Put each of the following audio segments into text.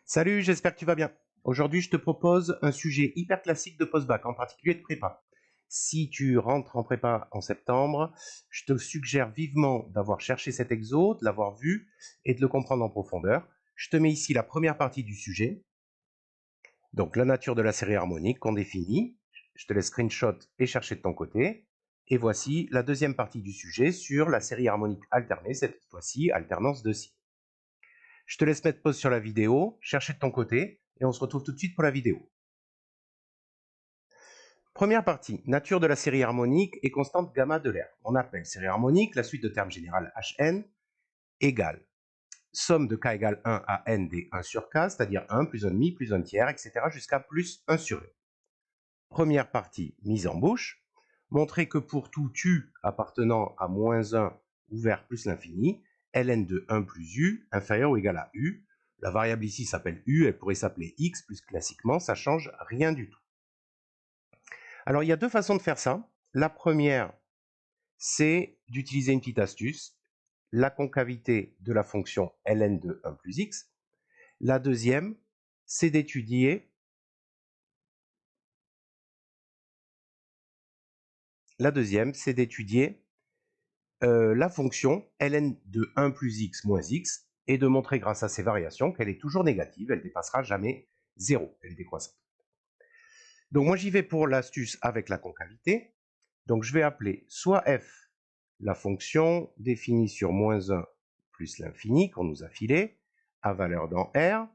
Salut, j'espère que tu vas bien. Aujourd'hui, je te propose un sujet hyper classique de post-bac, en particulier de prépa. Si tu rentres en prépa en septembre, je te suggère vivement d'avoir cherché cet exo, de l'avoir vu et de le comprendre en profondeur. Je te mets ici la première partie du sujet, donc la nature de la série harmonique qu'on définit. Je te laisse screenshot et chercher de ton côté. Et voici la deuxième partie du sujet sur la série harmonique alternée, cette fois-ci alternance de si. Je te laisse mettre pause sur la vidéo, chercher de ton côté, et on se retrouve tout de suite pour la vidéo. Première partie, nature de la série harmonique et constante gamma de l'air. On appelle série harmonique la suite de termes général Hn égale somme de k égale 1 à n des 1 sur k, c'est-à-dire 1 plus 1 demi plus 1 tiers, etc. jusqu'à plus 1 sur e. Première partie, mise en bouche. Montrer que pour tout u appartenant à moins 1 ou vers plus l'infini, ln de 1 plus u inférieur ou égal à u. La variable ici s'appelle u, elle pourrait s'appeler x, plus classiquement, ça ne change rien du tout. Alors, il y a deux façons de faire ça. La première, c'est d'utiliser une petite astuce, la concavité de la fonction ln de 1 plus x. La deuxième, c'est d'étudier la fonction ln de 1 plus x moins x et de montrer grâce à ces variations qu'elle est toujours négative, elle ne dépassera jamais 0, elle est décroissante. Donc moi j'y vais pour l'astuce avec la concavité. Donc je vais appeler soit f la fonction définie sur moins 1 plus l'infini qu'on nous a filé, à valeur dans R,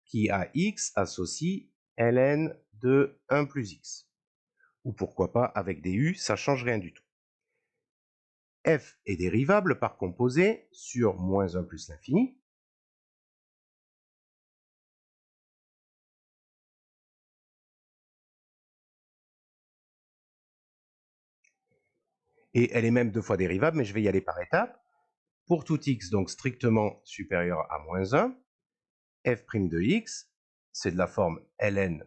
qui à x associe ln de 1 plus x. Ou pourquoi pas avec des u, ça ne change rien du tout. F est dérivable par composé sur moins 1 plus l'infini. Et elle est même deux fois dérivable, mais je vais y aller par étapes. Pour tout x, donc strictement supérieur à moins 1, f' de x, c'est de la forme ln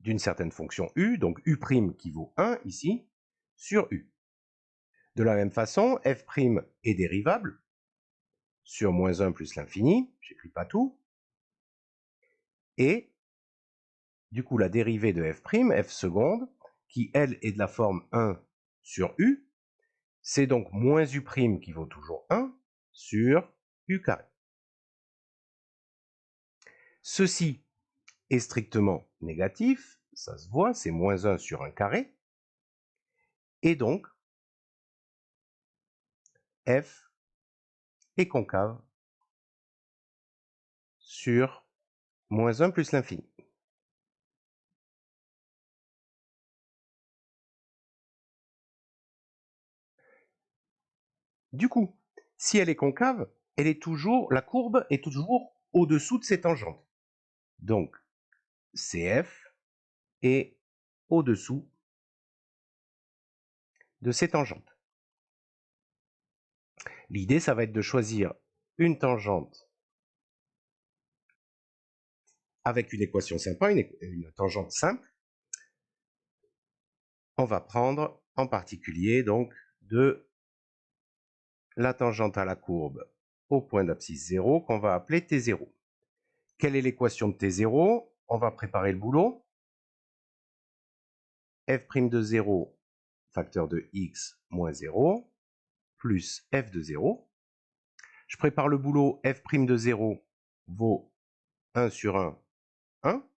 d'une certaine fonction u, donc u' qui vaut 1 ici, sur u. De la même façon, f' est dérivable sur moins 1 plus l'infini, j'écris pas tout, et du coup la dérivée de f', f seconde, qui elle est de la forme 1 sur u, c'est donc moins u' qui vaut toujours 1 sur u carré. Ceci est strictement négatif, ça se voit, c'est moins 1 sur 1 carré, et donc f est concave sur moins 1 plus l'infini. Du coup, si elle est concave, la courbe est toujours au-dessous de ses tangentes. Donc, CF est au-dessous de ses tangentes. L'idée, ça va être de choisir une tangente avec une équation sympa, une tangente simple. On va prendre en particulier donc de la tangente à la courbe au point d'abscisse 0 qu'on va appeler T0. Quelle est l'équation de T0? On va préparer le boulot. F' de 0, facteur de x moins 0, plus f de 0. Je prépare le boulot, f' de 0 vaut 1 sur 1, 1.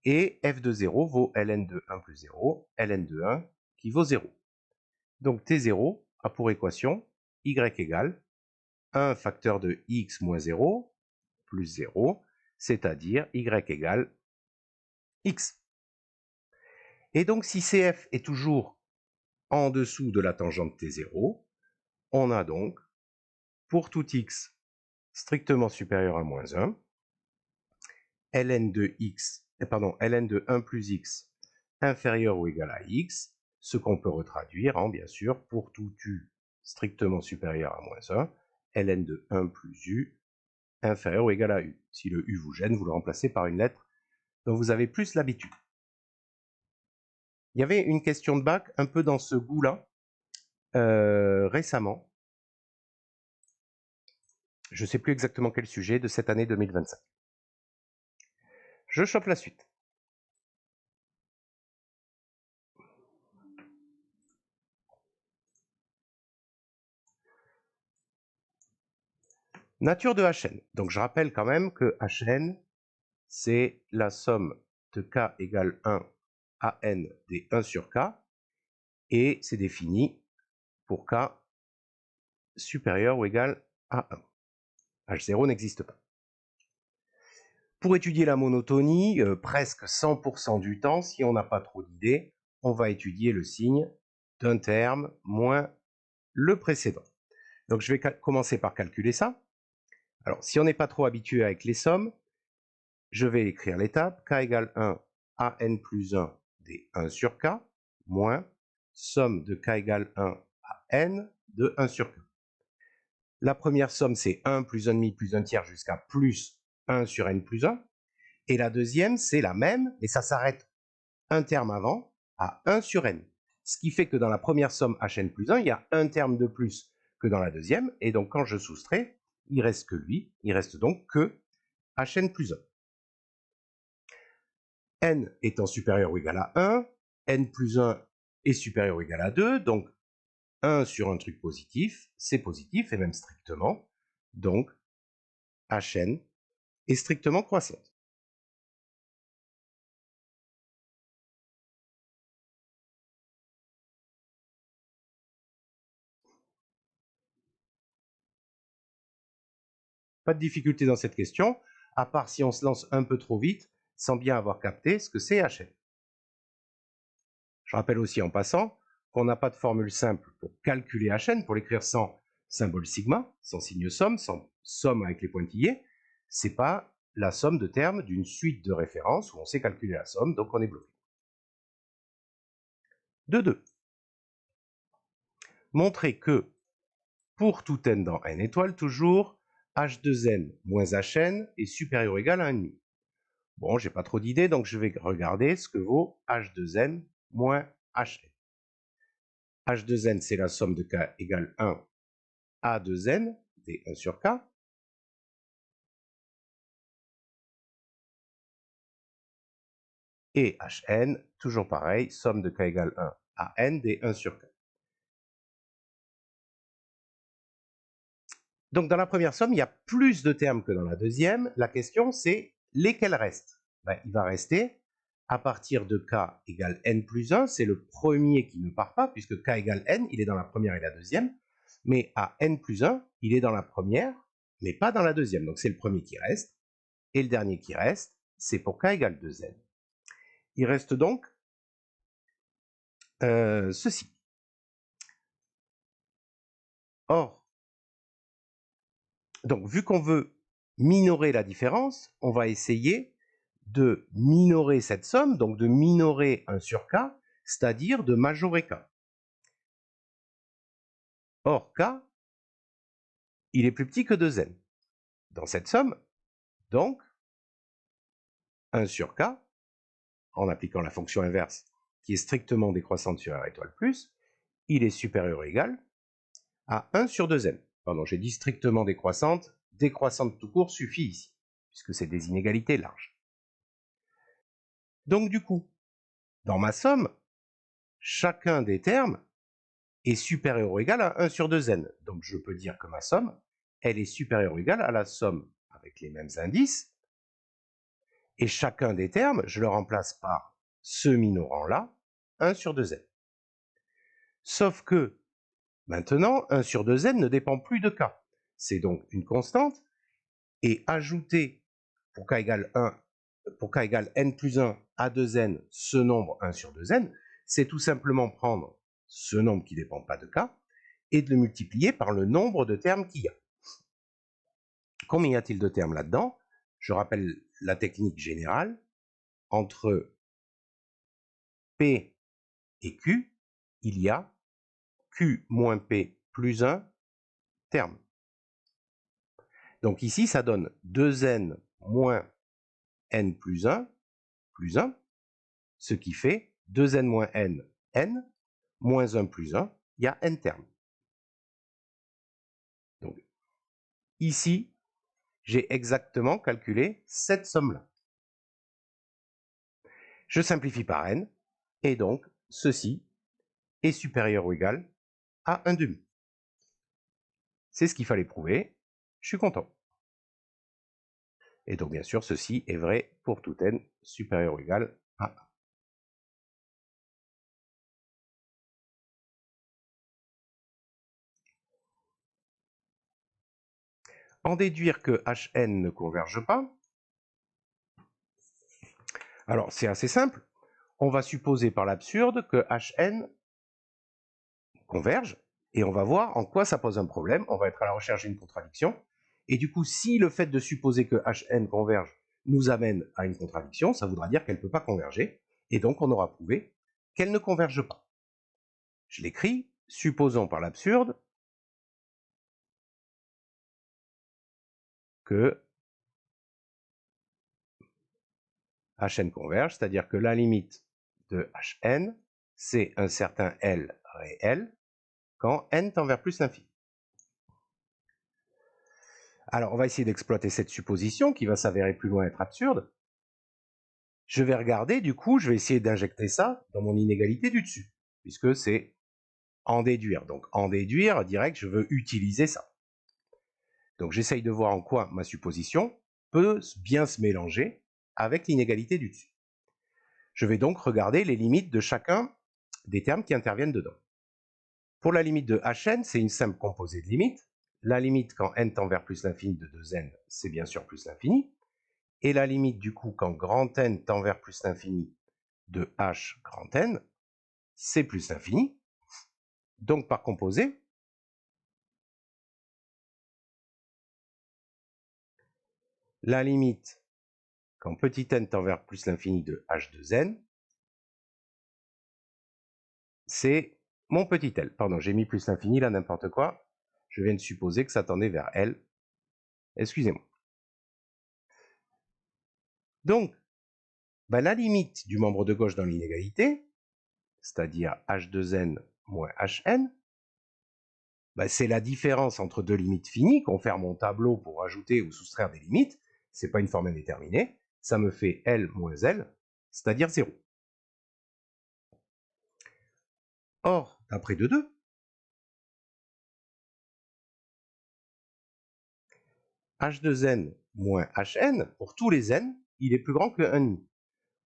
Et f de 0 vaut ln de 1 plus 0, ln de 1 qui vaut 0. Donc T0 a pour équation y égale 1 facteur de x moins 0 plus 0, c'est-à-dire y égale x. Et donc si CF est toujours en dessous de la tangente T0, on a donc, pour tout x strictement supérieur à moins 1, ln de 1 plus x inférieur ou égal à x, ce qu'on peut retraduire en, bien sûr, pour tout u strictement supérieur à moins 1, ln de 1 plus u inférieur ou égal à u. Si le u vous gêne, vous le remplacez par une lettre dont vous avez plus l'habitude. Il y avait une question de bac un peu dans ce goût-là récemment. Je ne sais plus exactement quel sujet de cette année 2025. Je chope la suite. Nature de Hn. Donc je rappelle quand même que Hn, c'est la somme de k égale 1 à n des 1 sur k, et c'est défini pour k supérieur ou égal à 1. H0 n'existe pas. Pour étudier la monotonie, presque 100% du temps, si on n'a pas trop d'idées, on va étudier le signe d'un terme moins le précédent. Donc je vais commencer par calculer ça. Alors si on n'est pas trop habitué avec les sommes, je vais écrire l'étape k égale 1 à n plus 1 des 1 sur k, moins somme de k égale 1 à n de 1 sur k. La première somme, c'est 1 plus 1,5 plus 1 tiers jusqu'à plus 1 sur n plus 1. Et la deuxième, c'est la même, mais ça s'arrête un terme avant, à 1 sur n. Ce qui fait que dans la première somme Hn plus 1, il y a un terme de plus que dans la deuxième. Et donc, quand je soustrais, il reste que lui. Il reste donc que Hn plus 1. N étant supérieur ou égal à 1, n plus 1 est supérieur ou égal à 2. Donc, 1 sur un truc positif, c'est positif, et même strictement. Donc, Hn est strictement croissante. Pas de difficulté dans cette question, à part si on se lance un peu trop vite, sans bien avoir capté ce que c'est Hn. Je rappelle aussi en passant qu'on n'a pas de formule simple pour calculer Hn, pour l'écrire sans symbole sigma, sans signe somme, sans somme avec les pointillés. C'est pas la somme de termes d'une suite de références où on sait calculer la somme, donc on est bloqué. 2. Montrer que pour tout n dans n étoiles, toujours h2n moins hn est supérieur ou égal à 1,5. Bon, j'ai pas trop d'idées, donc je vais regarder ce que vaut h2n moins hn. h2n, c'est la somme de k égale 1 à 2n des 1 sur k. Et Hn, toujours pareil, somme de k égale 1 à n des 1 sur k. Donc dans la première somme, il y a plus de termes que dans la deuxième. La question, c'est lesquels restent? Il va rester à partir de k égale n plus 1, c'est le premier qui ne part pas, puisque k égale n, il est dans la première et la deuxième. Mais à n plus 1, il est dans la première, mais pas dans la deuxième. Donc c'est le premier qui reste. Et le dernier qui reste, c'est pour k égale 2n. Il reste donc ceci. Or, donc vu qu'on veut minorer la différence, on va essayer de minorer cette somme, donc de minorer 1 sur k, c'est-à-dire de majorer k. Or, k, il est plus petit que 2n. Dans cette somme, donc, 1 sur k, en appliquant la fonction inverse, qui est strictement décroissante sur r étoile plus, il est supérieur ou égal à 1 sur 2n. Pardon, j'ai dit strictement décroissante tout court suffit ici, puisque c'est des inégalités larges. Donc du coup, dans ma somme, chacun des termes est supérieur ou égal à 1 sur 2n. Donc je peux dire que ma somme, elle est supérieure ou égale à la somme avec les mêmes indices. Et chacun des termes, je le remplace par ce minorant-là, 1 sur 2n. Sauf que, maintenant, 1 sur 2n ne dépend plus de k. C'est donc une constante. Et ajouter, pour k égale n plus 1 à 2n, ce nombre 1 sur 2n, c'est tout simplement prendre ce nombre qui ne dépend pas de k, et de le multiplier par le nombre de termes qu'il y a. Combien y a-t-il de termes là-dedans? Je rappelle la technique générale. Entre P et Q, il y a Q moins P plus 1 terme. Donc ici, ça donne 2n moins n plus 1, ce qui fait 2n moins n, n, moins 1 plus 1, il y a n termes. Donc ici, j'ai exactement calculé cette somme-là. Je simplifie par n, et donc ceci est supérieur ou égal à 1 demi. C'est ce qu'il fallait prouver, je suis content. Et donc bien sûr, ceci est vrai pour tout n supérieur ou égal à 1. En déduire que Hn ne converge pas, alors c'est assez simple, on va supposer par l'absurde que Hn converge, et on va voir en quoi ça pose un problème, on va être à la recherche d'une contradiction, et du coup, si le fait de supposer que Hn converge nous amène à une contradiction, ça voudra dire qu'elle ne peut pas converger, et donc on aura prouvé qu'elle ne converge pas. Je l'écris, supposons par l'absurde que Hn converge, c'est-à-dire que la limite de Hn, c'est un certain L réel quand n tend vers plus l'infini. Alors, on va essayer d'exploiter cette supposition qui va s'avérer plus loin être absurde. Je vais regarder, du coup, je vais essayer d'injecter ça dans mon inégalité du dessus, puisque c'est en déduire. Donc, en déduire, direct, je veux utiliser ça. Donc, j'essaye de voir en quoi ma supposition peut bien se mélanger avec l'inégalité du dessus. Je vais donc regarder les limites de chacun des termes qui interviennent dedans. Pour la limite de Hn, c'est une simple composée de limites. La limite quand n tend vers plus l'infini de 2n, c'est bien sûr plus l'infini. Et la limite du coup quand grand N tend vers plus l'infini de h grand N, c'est plus l'infini. Donc par composé, la limite quand petit n tend vers plus l'infini de h de n, c'est mon petit l. Pardon, j'ai mis plus l'infini là, n'importe quoi. Je viens de supposer que ça tendait vers L. Excusez-moi. Donc, la limite du membre de gauche dans l'inégalité, c'est-à-dire h2n moins hn, c'est la différence entre deux limites finies, qu'on fait mon tableau pour ajouter ou soustraire des limites, c'est pas une forme indéterminée, ça me fait L moins L, c'est-à-dire 0. Or, d'après 2, h2n moins hn, pour tous les n, il est plus grand que 1,5.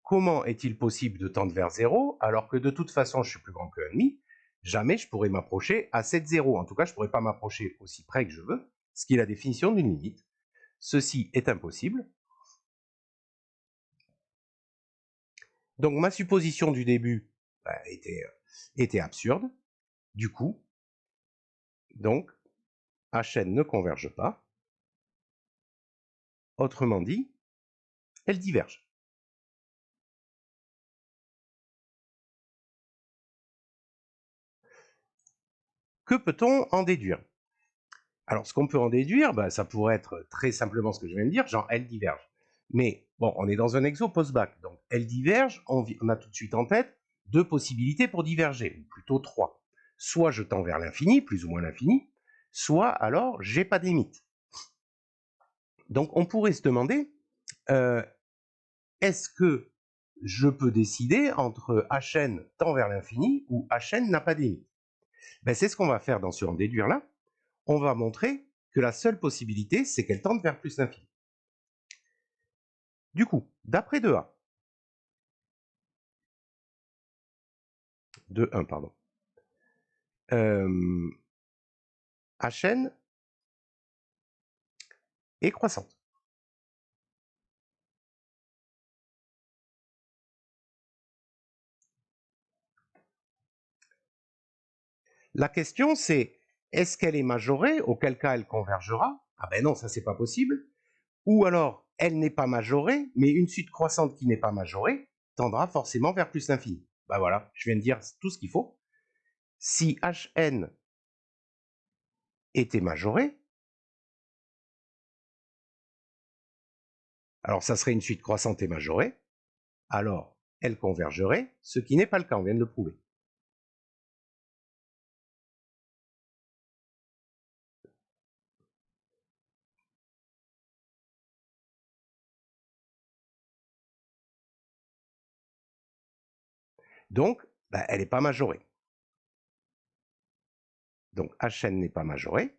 Comment est-il possible de tendre vers 0 alors que de toute façon je suis plus grand que 1,5? Jamais je pourrais m'approcher à cette 0. En tout cas, je ne pourrais pas m'approcher aussi près que je veux, ce qui est la définition d'une limite. Ceci est impossible. Donc ma supposition du début était absurde. Du coup, donc, Hn ne converge pas. Autrement dit, elle diverge. Que peut-on en déduire? Alors, ce qu'on peut en déduire, ça pourrait être très simplement ce que je viens de dire, genre elle diverge. Mais bon, on est dans un exo post-bac, donc elle diverge, on a tout de suite en tête deux possibilités pour diverger, ou plutôt trois. Soit je tends vers l'infini, plus ou moins l'infini, soit alors j'ai pas de limite. Donc on pourrait se demander, est-ce que je peux décider entre Hn tend vers l'infini ou Hn n'a pas de limite? C'est ce qu'on va faire dans ce en déduire là. On va montrer que la seule possibilité, c'est qu'elle tende vers plus l'infini. Du coup, d'après 2a, 1, pardon, Hn est croissante. La question, c'est est-ce qu'elle est majorée, auquel cas elle convergera? Ah ben non, ça c'est pas possible. Ou alors, elle n'est pas majorée, mais une suite croissante qui n'est pas majorée tendra forcément vers plus l'infini. Voilà, je viens de dire tout ce qu'il faut. Si Hn était majoré, alors ça serait une suite croissante et majorée, alors elle convergerait, ce qui n'est pas le cas, on vient de le prouver. Donc, bah, elle n'est pas majorée. Donc, Hn n'est pas majorée.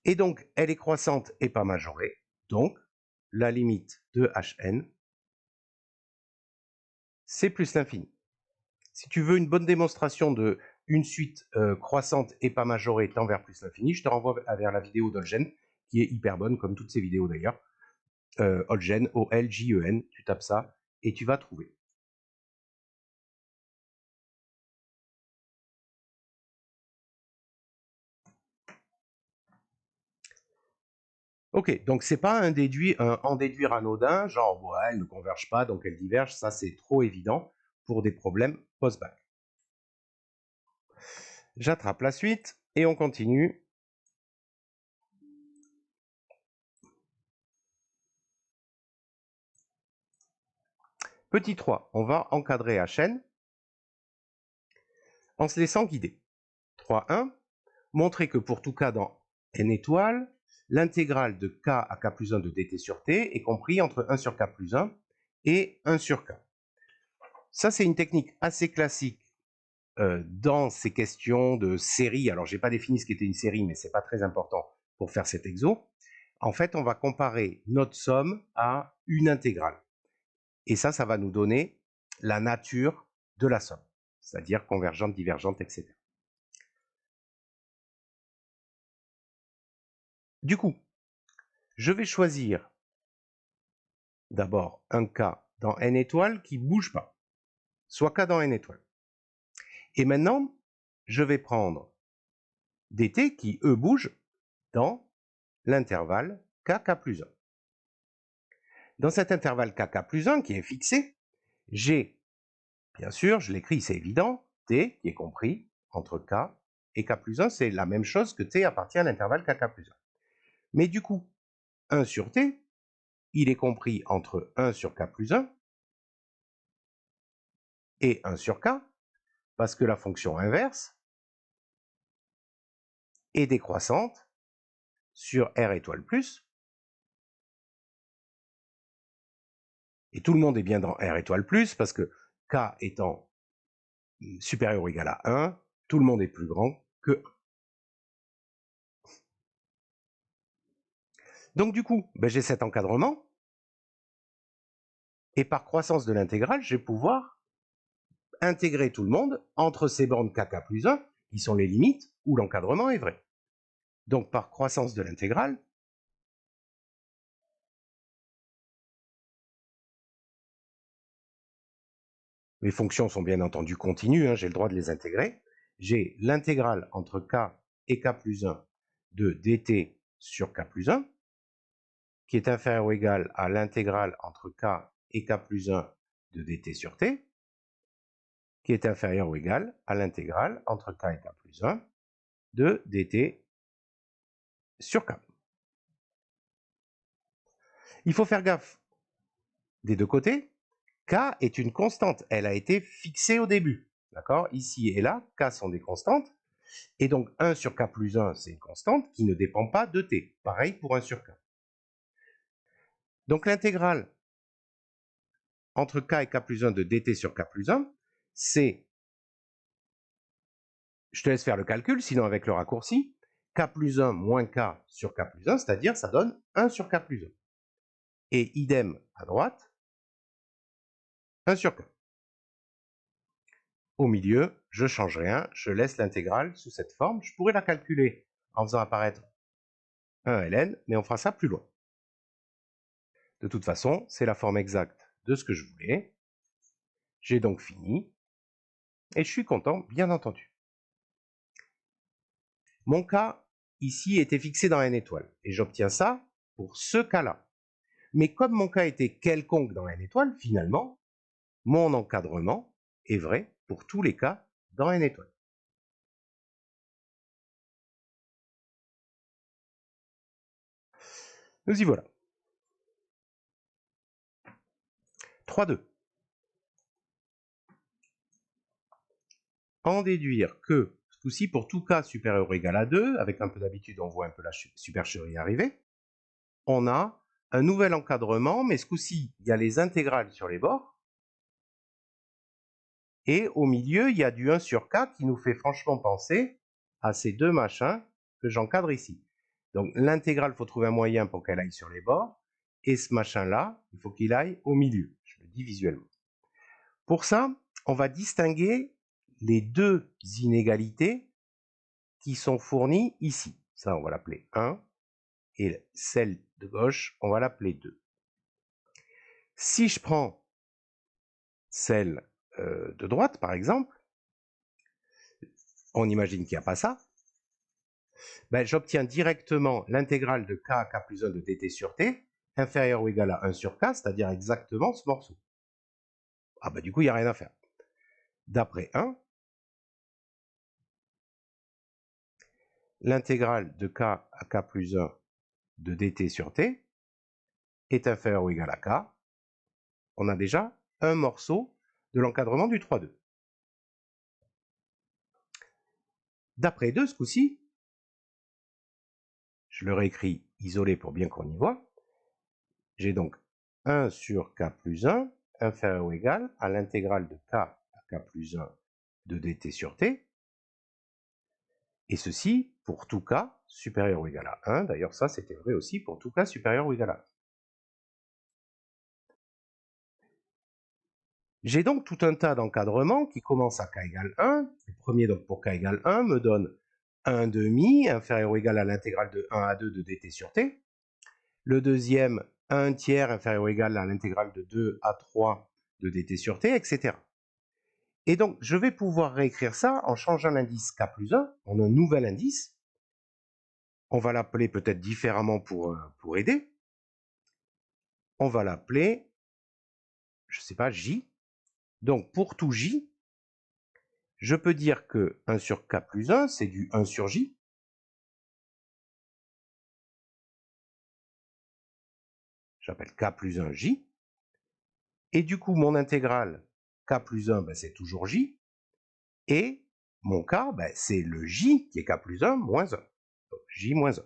Et donc, elle est croissante et pas majorée. Donc, la limite de Hn, c'est plus l'infini. Si tu veux une bonne démonstration de une suite croissante et pas majorée tend vers plus l'infini, je te renvoie vers la vidéo d'Olgen, qui est hyper bonne, comme toutes ces vidéos d'ailleurs. Olgen, O-L-J-E-N, tu tapes ça et tu vas trouver. Ok, donc c'est pas un en déduire anodin, genre ouais, elles ne convergent pas, donc elles divergent, ça c'est trop évident pour des problèmes post-bac. J'attrape la suite et on continue. Petit 3, on va encadrer Hn en se laissant guider. 3.1, montrer que pour tout cas dans n étoiles, l'intégrale de k à k plus 1 de dt sur t est compris entre 1 sur k plus 1 et 1 sur k. Ça, c'est une technique assez classique dans ces questions de série. Alors, je n'ai pas défini ce qu'était une série, mais ce n'est pas très important pour faire cet exo. En fait, on va comparer notre somme à une intégrale. Et ça va nous donner la nature de la somme, c'est-à-dire convergente, divergente, etc. Du coup, je vais choisir d'abord un k dans n étoiles qui ne bouge pas, soit k dans n étoiles. Et maintenant, je vais prendre dt qui, eux, bougent dans l'intervalle k plus 1. Dans cet intervalle k plus 1 qui est fixé, j'ai, bien sûr, je l'écris, c'est évident, t qui est compris entre k et k plus 1, c'est la même chose que t appartient à l'intervalle k plus 1. Mais du coup, 1 sur t, il est compris entre 1 sur k plus 1 et 1 sur k, parce que la fonction inverse est décroissante sur R étoile plus, et tout le monde est bien dans R étoile plus, parce que k étant supérieur ou égal à 1, tout le monde est plus grand que 1. Donc du coup, j'ai cet encadrement, et par croissance de l'intégrale, je vais pouvoir intégrer tout le monde entre ces bornes kk plus 1, qui sont les limites où l'encadrement est vrai. Donc par croissance de l'intégrale, les fonctions sont bien entendu continues, hein, j'ai le droit de les intégrer. J'ai l'intégrale entre k et k plus 1 de dt sur k plus 1, qui est inférieur ou égal à l'intégrale entre k et k plus 1 de dt sur t, qui est inférieur ou égal à l'intégrale entre k et k plus 1 de dt sur k. Il faut faire gaffe des deux côtés. K est une constante, elle a été fixée au début. D'accord? Ici et là, K sont des constantes. Et donc 1 sur K plus 1, c'est une constante qui ne dépend pas de T. Pareil pour 1 sur K. Donc l'intégrale entre K et K plus 1 de dt sur K plus 1, c'est, je te laisse faire le calcul, sinon avec le raccourci, K plus 1 moins K sur K plus 1, c'est-à-dire ça donne 1 sur K plus 1. Et idem à droite, 1 sur K. Au milieu, je ne change rien, je laisse l'intégrale sous cette forme. Je pourrais la calculer en faisant apparaître un ln, mais on fera ça plus loin. De toute façon, c'est la forme exacte de ce que je voulais. J'ai donc fini, et je suis content, bien entendu. Mon cas, ici, était fixé dans n étoiles, et j'obtiens ça pour ce cas-là. Mais comme mon cas était quelconque dans n étoiles, finalement, mon encadrement est vrai pour tous les cas dans n étoiles. Nous y voilà. 3.2. En déduire que coup-ci, pour tout k supérieur ou égal à 2, avec un peu d'habitude, on voit un peu la supercherie arriver, on a un nouvel encadrement, mais ce coup-ci, il y a les intégrales sur les bords, et au milieu, il y a du 1 sur k qui nous fait franchement penser à ces deux machins que j'encadre ici. Donc l'intégrale, il faut trouver un moyen pour qu'elle aille sur les bords, et ce machin-là, il faut qu'il aille au milieu. Je le dis visuellement. Pour ça, on va distinguer les deux inégalités qui sont fournies ici. Ça, on va l'appeler 1, et celle de gauche, on va l'appeler 2. Si je prends celle de droite, par exemple, on imagine qu'il n'y a pas ça, ben, j'obtiens directement l'intégrale de k à k plus 1 de dt sur t, inférieur ou égal à 1 sur k, c'est-à-dire exactement ce morceau. Ah ben, du coup, il n'y a rien à faire. D'après 1, l'intégrale de k à k plus 1 de dt sur t est inférieur ou égal à k. On a déjà un morceau de l'encadrement du 3,2. D'après 2, ce coup-ci, je le réécris isolé pour bien qu'on y voit. J'ai donc 1 sur k plus 1 inférieur ou égal à l'intégrale de k à k plus 1 de dt sur t. Et ceci pour tout k supérieur ou égal à 1. D'ailleurs, ça, c'était vrai aussi pour tout k supérieur ou égal à 1. J'ai donc tout un tas d'encadrements qui commencent à k égale 1. Le premier, donc pour k égale 1, me donne 1 demi inférieur ou égal à l'intégrale de 1 à 2 de dt sur t. Le deuxième, 1 tiers inférieur ou égal à l'intégrale de 2 à 3 de dt sur t, etc. Et donc, je vais pouvoir réécrire ça en changeant l'indice k plus 1 en un nouvel indice. On va l'appeler peut-être différemment pour aider. On va l'appeler, je ne sais pas, j. Donc, pour tout j, je peux dire que 1 sur k plus 1, c'est du 1 sur j. J'appelle k plus 1 j. Et du coup, mon intégrale k plus 1, ben, c'est toujours j. Et mon k, ben, c'est le j qui est k plus 1 moins 1. Donc, j moins 1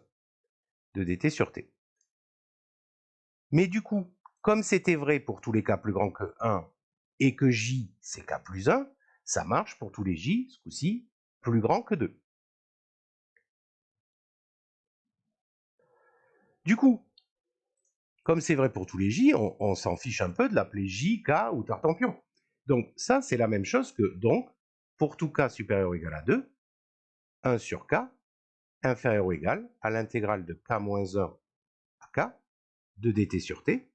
de dt sur t. Mais du coup, comme c'était vrai pour tous les k plus grands que 1 et que j c'est k plus 1, ça marche pour tous les j, ce coup-ci, plus grands que 2. Du coup, comme c'est vrai pour tous les j, on s'en fiche un peu de l'appeler j, k ou tartampion. Donc ça, c'est la même chose que donc, pour tout k supérieur ou égal à 2, 1 sur k inférieur ou égal à l'intégrale de k moins 1 à k de dt sur t.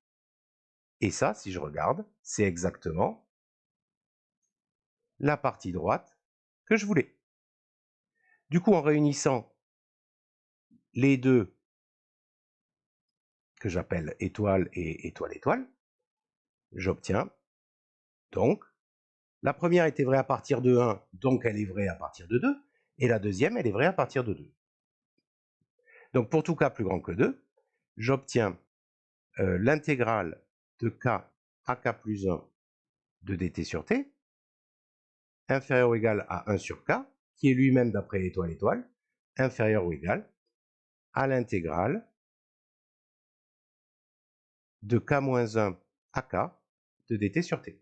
Et ça, si je regarde, c'est exactement la partie droite que je voulais. Du coup, en réunissant les deux que j'appelle étoile et étoile étoile, j'obtiens donc, la première était vraie à partir de 1, donc elle est vraie à partir de 2, et la deuxième, elle est vraie à partir de 2. Donc pour tout k plus grand que 2, j'obtiens l'intégrale de k à k plus 1 de dt sur t, inférieur ou égal à 1 sur k, qui est lui-même d'après étoile étoile, inférieur ou égal à l'intégrale de k moins 1 à k de dt sur t.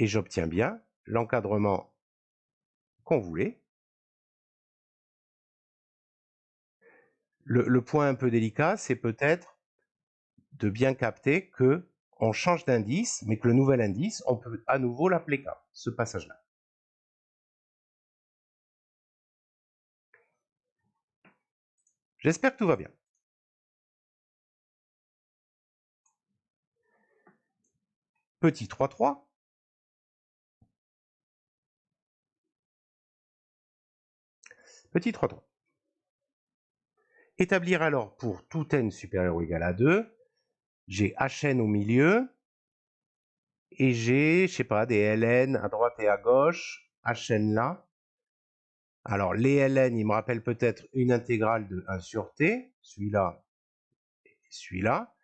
Et j'obtiens bien l'encadrement qu'on voulait. Le point un peu délicat, c'est peut-être de bien capter que on change d'indice, mais que le nouvel indice, on peut à nouveau l'appeler k, ce passage-là. J'espère que tout va bien. Petit 3,3. Petit 3,3. Établir alors pour tout n supérieur ou égal à 2, j'ai hn au milieu, et j'ai, je sais pas, des ln à droite et à gauche, hn là. Alors les ln, ils me rappellent peut-être une intégrale de 1 sur t, celui-là et celui-là.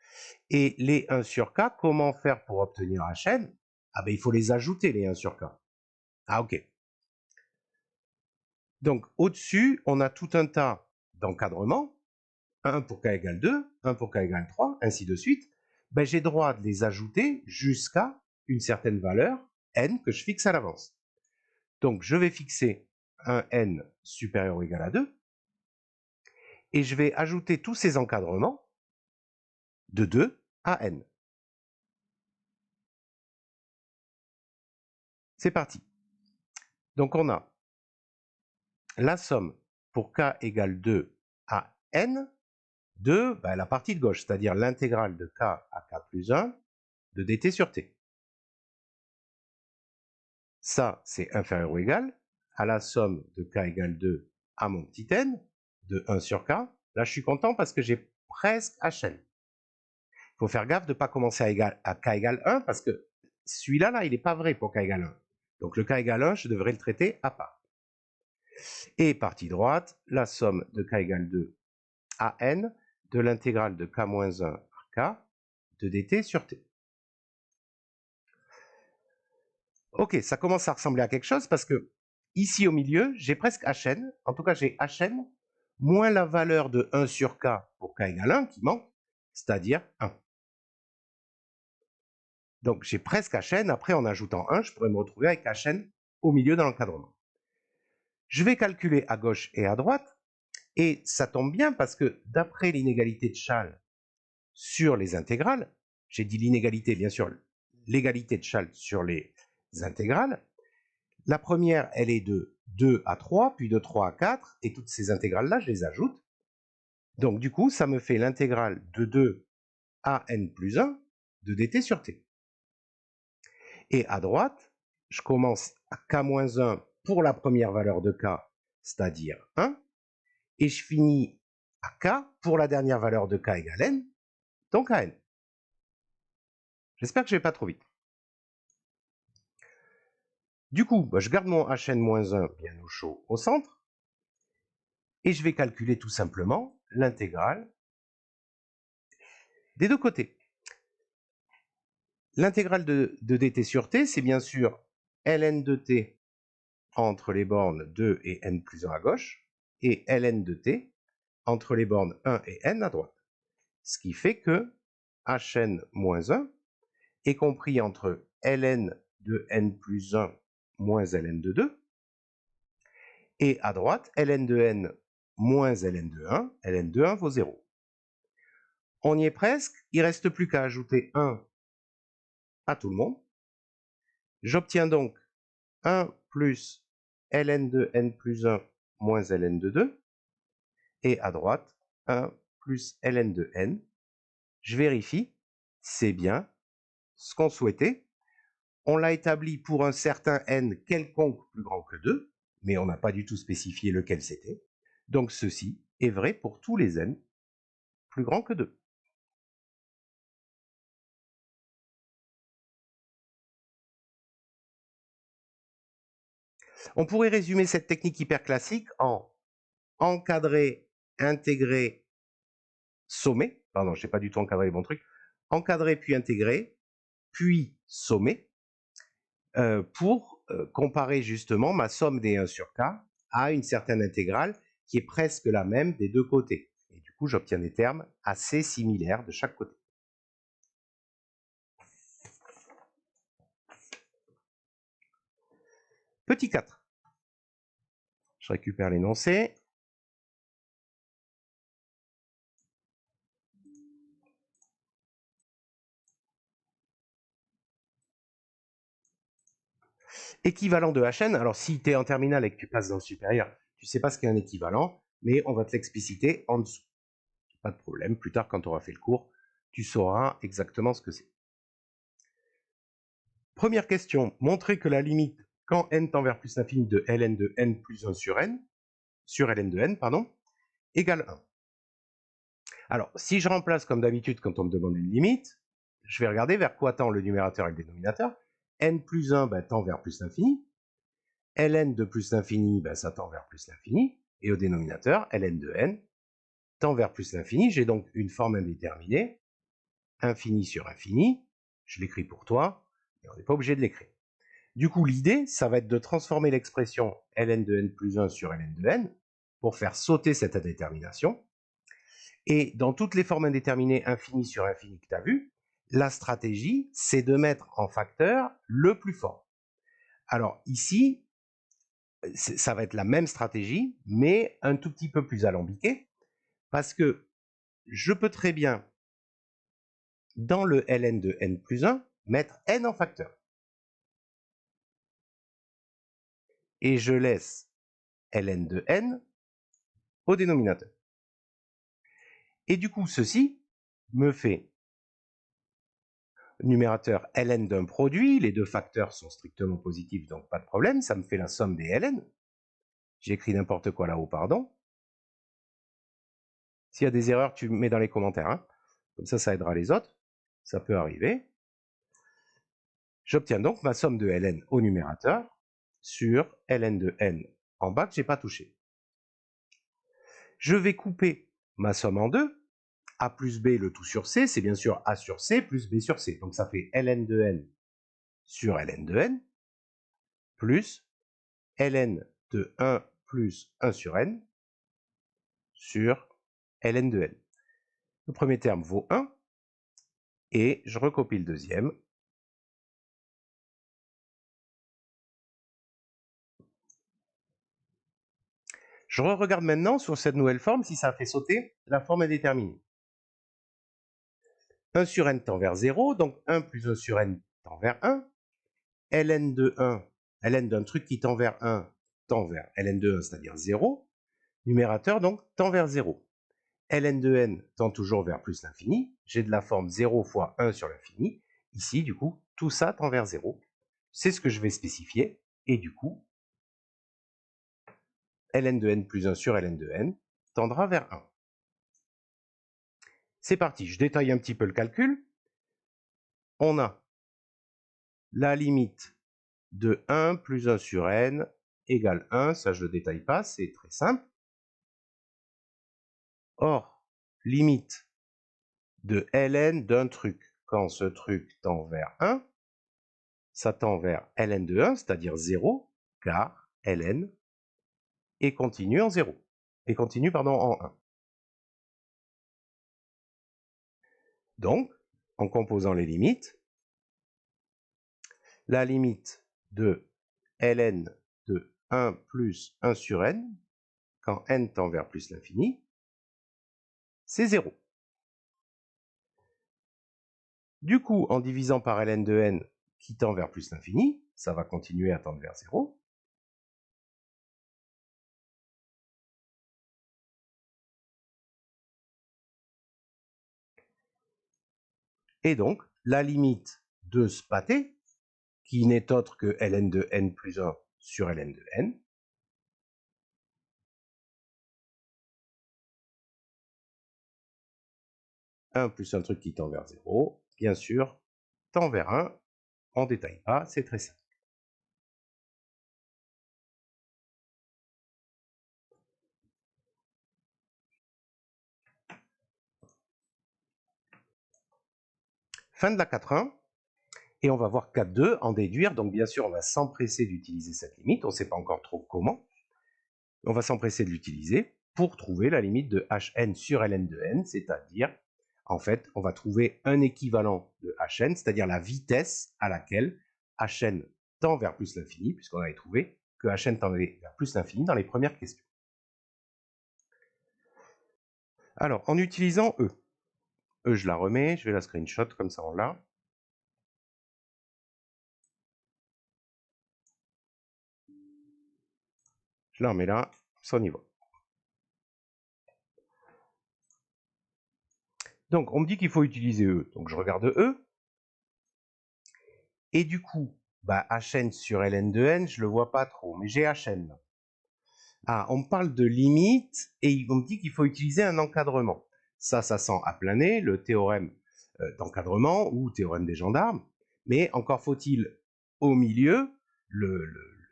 Et les 1 sur k, comment faire pour obtenir hn? Ah ben il faut les ajouter les 1 sur k. Ah ok. Donc, au-dessus, on a tout un tas d'encadrements. 1 pour k égale 2, 1 pour k égale 3, ainsi de suite. Ben, j'ai droit de les ajouter jusqu'à une certaine valeur, n, que je fixe à l'avance. Donc, je vais fixer un n supérieur ou égal à 2. Et je vais ajouter tous ces encadrements de 2 à n. C'est parti. Donc, on a la somme pour k égale 2 à n de la partie de gauche, c'est-à-dire l'intégrale de k à k plus 1 de dt sur t. Ça, c'est inférieur ou égal à la somme de k égale 2 à mon petit n de 1 sur k. Là, je suis content parce que j'ai presque hn. Il faut faire gaffe de ne pas commencer à k égale 1 parce que celui-là, là, il n'est pas vrai pour k égale 1. Donc, le k égale 1, je devrais le traiter à part. Et partie droite, la somme de k égale 2 à n de l'intégrale de k moins 1 à k de dt sur t. Ok, ça commence à ressembler à quelque chose parce que ici au milieu, j'ai presque hn. En tout cas, j'ai hn moins la valeur de 1 sur k pour k égale 1 qui manque, c'est-à-dire 1. Donc j'ai presque hn. Après, en ajoutant 1, je pourrais me retrouver avec hn au milieu dans l'encadrement. Je vais calculer à gauche et à droite. Et ça tombe bien parce que d'après l'inégalité de Chasles sur les intégrales, j'ai dit l'inégalité, bien sûr, l'égalité de Chasles sur les intégrales. La première, elle est de 2 à 3, puis de 3 à 4, et toutes ces intégrales-là, je les ajoute. Donc, du coup, ça me fait l'intégrale de 2 à n plus 1 de dt sur t. Et à droite, je commence à k-1 pour la première valeur de k, c'est-à-dire 1, et je finis à k pour la dernière valeur de k égale n, donc à n. J'espère que je ne vais pas trop vite. Du coup, je garde mon hn-1 bien au chaud au centre, et je vais calculer tout simplement l'intégrale des deux côtés. L'intégrale de dt sur t, c'est bien sûr ln de t entre les bornes 2 et n plus 1 à gauche, et ln de t entre les bornes 1 et n à droite. Ce qui fait que hn-1 est compris entre ln de n plus 1 moins ln de 2, et à droite, ln de n moins ln de 1, ln de 1 vaut 0. On y est presque, il ne reste plus qu'à ajouter 1 à tout le monde. J'obtiens donc 1 plus ln de n plus 1 moins ln de 2, et à droite, 1 plus ln de n. Je vérifie, c'est bien ce qu'on souhaitait. On l'a établi pour un certain n quelconque plus grand que 2, mais on n'a pas du tout spécifié lequel c'était. Donc ceci est vrai pour tous les n plus grands que 2. On pourrait résumer cette technique hyper classique en encadrer, intégrer, sommer. Pardon, je n'ai pas du tout encadré les bons trucs. Encadrer puis intégrer, puis sommer, pour comparer justement ma somme des 1 sur k à une certaine intégrale qui est presque la même des deux côtés. Et du coup, j'obtiens des termes assez similaires de chaque côté. Petit 4. Je récupère l'énoncé. Équivalent de Hn. Alors, si tu es en terminale et que tu passes dans le supérieur, tu ne sais pas ce qu'est un équivalent, mais on va te l'expliciter en dessous. Pas de problème. Plus tard, quand tu auras fait le cours, tu sauras exactement ce que c'est. Première question. Montrer que la limite quand n tend vers plus l'infini de ln de n plus 1 sur ln de n, égale 1. Alors, si je remplace comme d'habitude quand on me demande une limite, je vais regarder vers quoi tend le numérateur et le dénominateur. N plus 1 tend vers plus l'infini. Ln de plus l'infini, ça tend vers plus l'infini. Et au dénominateur, ln de n tend vers plus l'infini. J'ai donc une forme indéterminée, infini sur infini. Je l'écris pour toi, mais on n'est pas obligé de l'écrire. Du coup, l'idée, ça va être de transformer l'expression ln de n plus 1 sur ln de n pour faire sauter cette indétermination. Et dans toutes les formes indéterminées infinies sur infini que tu as vues, la stratégie, c'est de mettre en facteur le plus fort. Alors ici, ça va être la même stratégie, mais un tout petit peu plus alambiquée, parce que je peux très bien, dans le ln de n plus 1, mettre n en facteur. Et je laisse ln de n au dénominateur. Et du coup, ceci me fait numérateur ln d'un produit, les deux facteurs sont strictement positifs, donc pas de problème, ça me fait la somme des ln. J'ai écrit n'importe quoi là-haut, pardon. S'il y a des erreurs, tu mets dans les commentaires, hein. Comme ça aidera les autres. Ça peut arriver. J'obtiens donc ma somme de ln au numérateur sur ln de n en bas que je n'ai pas touché. Je vais couper ma somme en deux. A plus b, le tout sur c, c'est bien sûr a sur c plus b sur c. Donc ça fait ln de n sur ln de n plus ln de 1 plus 1 sur n sur ln de n. Le premier terme vaut 1 et je recopie le deuxième. Je regarde maintenant sur cette nouvelle forme si ça a fait sauter la forme indéterminée. 1 sur n tend vers 0, donc 1 plus 1 sur n tend vers 1. ln de 1, ln d'un truc qui tend vers 1, tend vers ln de 1, c'est-à-dire 0. Numérateur, donc, tend vers 0. ln de n tend toujours vers plus l'infini. J'ai de la forme 0 fois 1 sur l'infini. Ici, du coup, tout ça tend vers 0. C'est ce que je vais spécifier. Et du coup, ln de n plus 1 sur ln de n tendra vers 1. C'est parti, je détaille un petit peu le calcul. On a la limite de 1 plus 1 sur n égale 1, ça je ne le détaille pas, c'est très simple. Or, limite de ln d'un truc, quand ce truc tend vers 1, ça tend vers ln de 1, c'est-à-dire 0, car ln est continu en 0, est continu en 1. Donc, en composant les limites, la limite de ln de 1 plus 1 sur n, quand n tend vers plus l'infini, c'est 0. Du coup, en divisant par ln de n qui tend vers plus l'infini, ça va continuer à tendre vers 0. Et donc, la limite de ce pâté, qui n'est autre que ln de n plus 1 sur ln de n, un plus un truc qui tend vers 0, bien sûr, tend vers 1, on ne détaille pas, c'est très simple. Fin de la 4.1, et on va voir 4.2 en déduire, donc bien sûr on va s'empresser d'utiliser cette limite, on ne sait pas encore trop comment, on va s'empresser de l'utiliser pour trouver la limite de hn sur ln de n, c'est-à-dire, en fait, on va trouver un équivalent de hn, c'est-à-dire la vitesse à laquelle hn tend vers plus l'infini, puisqu'on avait trouvé que hn tendait vers plus l'infini dans les premières questions. Alors, en utilisant E, je la remets, je vais la screenshot, comme ça on l'a. Je la remets là, ça on y va. Donc, on me dit qu'il faut utiliser E. Donc, je regarde E. Et du coup, bah, Hn sur ln de n, je ne le vois pas trop, mais j'ai Hn. Ah, on me parle de limite et on me dit qu'il faut utiliser un encadrement. Ça sent à plein nez, le théorème d'encadrement ou théorème des gendarmes. Mais encore faut-il, au milieu,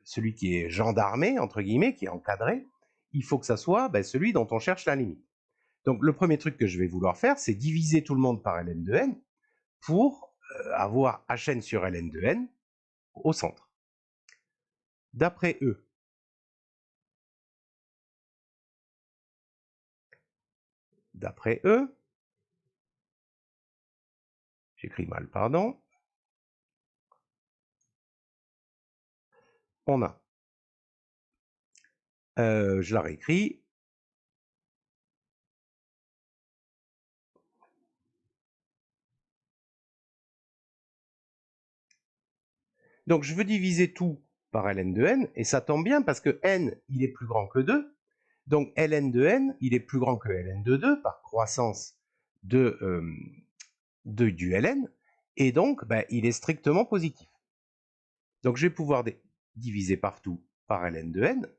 celui qui est gendarmé, entre guillemets, qui est encadré, il faut que ça soit celui dont on cherche la limite. Donc, le premier truc que je vais vouloir faire, c'est diviser tout le monde par ln de n pour avoir Hn sur ln de n au centre. D'après E. D'après E. J'écris mal, pardon. On a. Je la réécris. Donc, je veux diviser tout par ln de n, et ça tombe bien parce que n, il est plus grand que 2. Donc, ln de n, il est plus grand que ln de 2 par croissance du ln, et donc, ben, il est strictement positif. Donc, je vais pouvoir diviser partout par ln de n.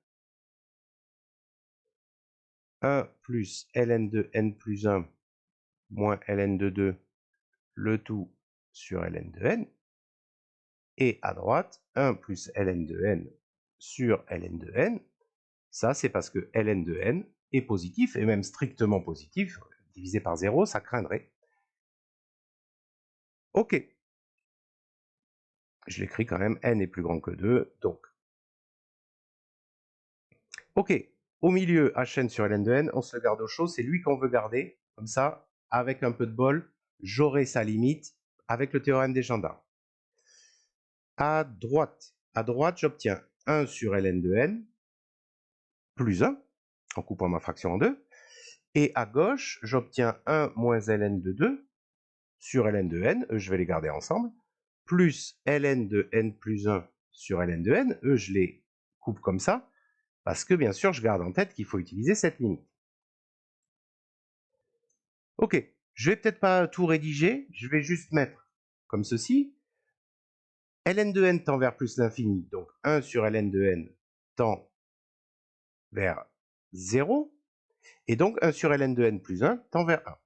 1 plus ln de n plus 1 moins ln de 2, le tout sur ln de n. Et à droite, 1 plus ln de n sur ln de n. Ça, c'est parce que ln de n est positif, et même strictement positif. Divisé par 0, ça craindrait. OK. Je l'écris quand même, n est plus grand que 2, donc. OK. Au milieu, hn sur ln de n, on se le garde au chaud, c'est lui qu'on veut garder. Comme ça, avec un peu de bol, j'aurai sa limite avec le théorème des gendarmes. À droite, j'obtiens 1 sur ln de n plus 1, en coupant ma fraction en deux. Et à gauche, j'obtiens 1 moins ln de 2 sur ln de n, je vais les garder ensemble, plus ln de n plus 1 sur ln de n, je les coupe comme ça, parce que bien sûr, je garde en tête qu'il faut utiliser cette limite. Ok, je vais peut-être pas tout rédiger, je vais juste mettre comme ceci. Ln de n tend vers plus l'infini, donc 1 sur ln de n tend vers 0, et donc 1 sur ln de n plus 1 tend vers 1.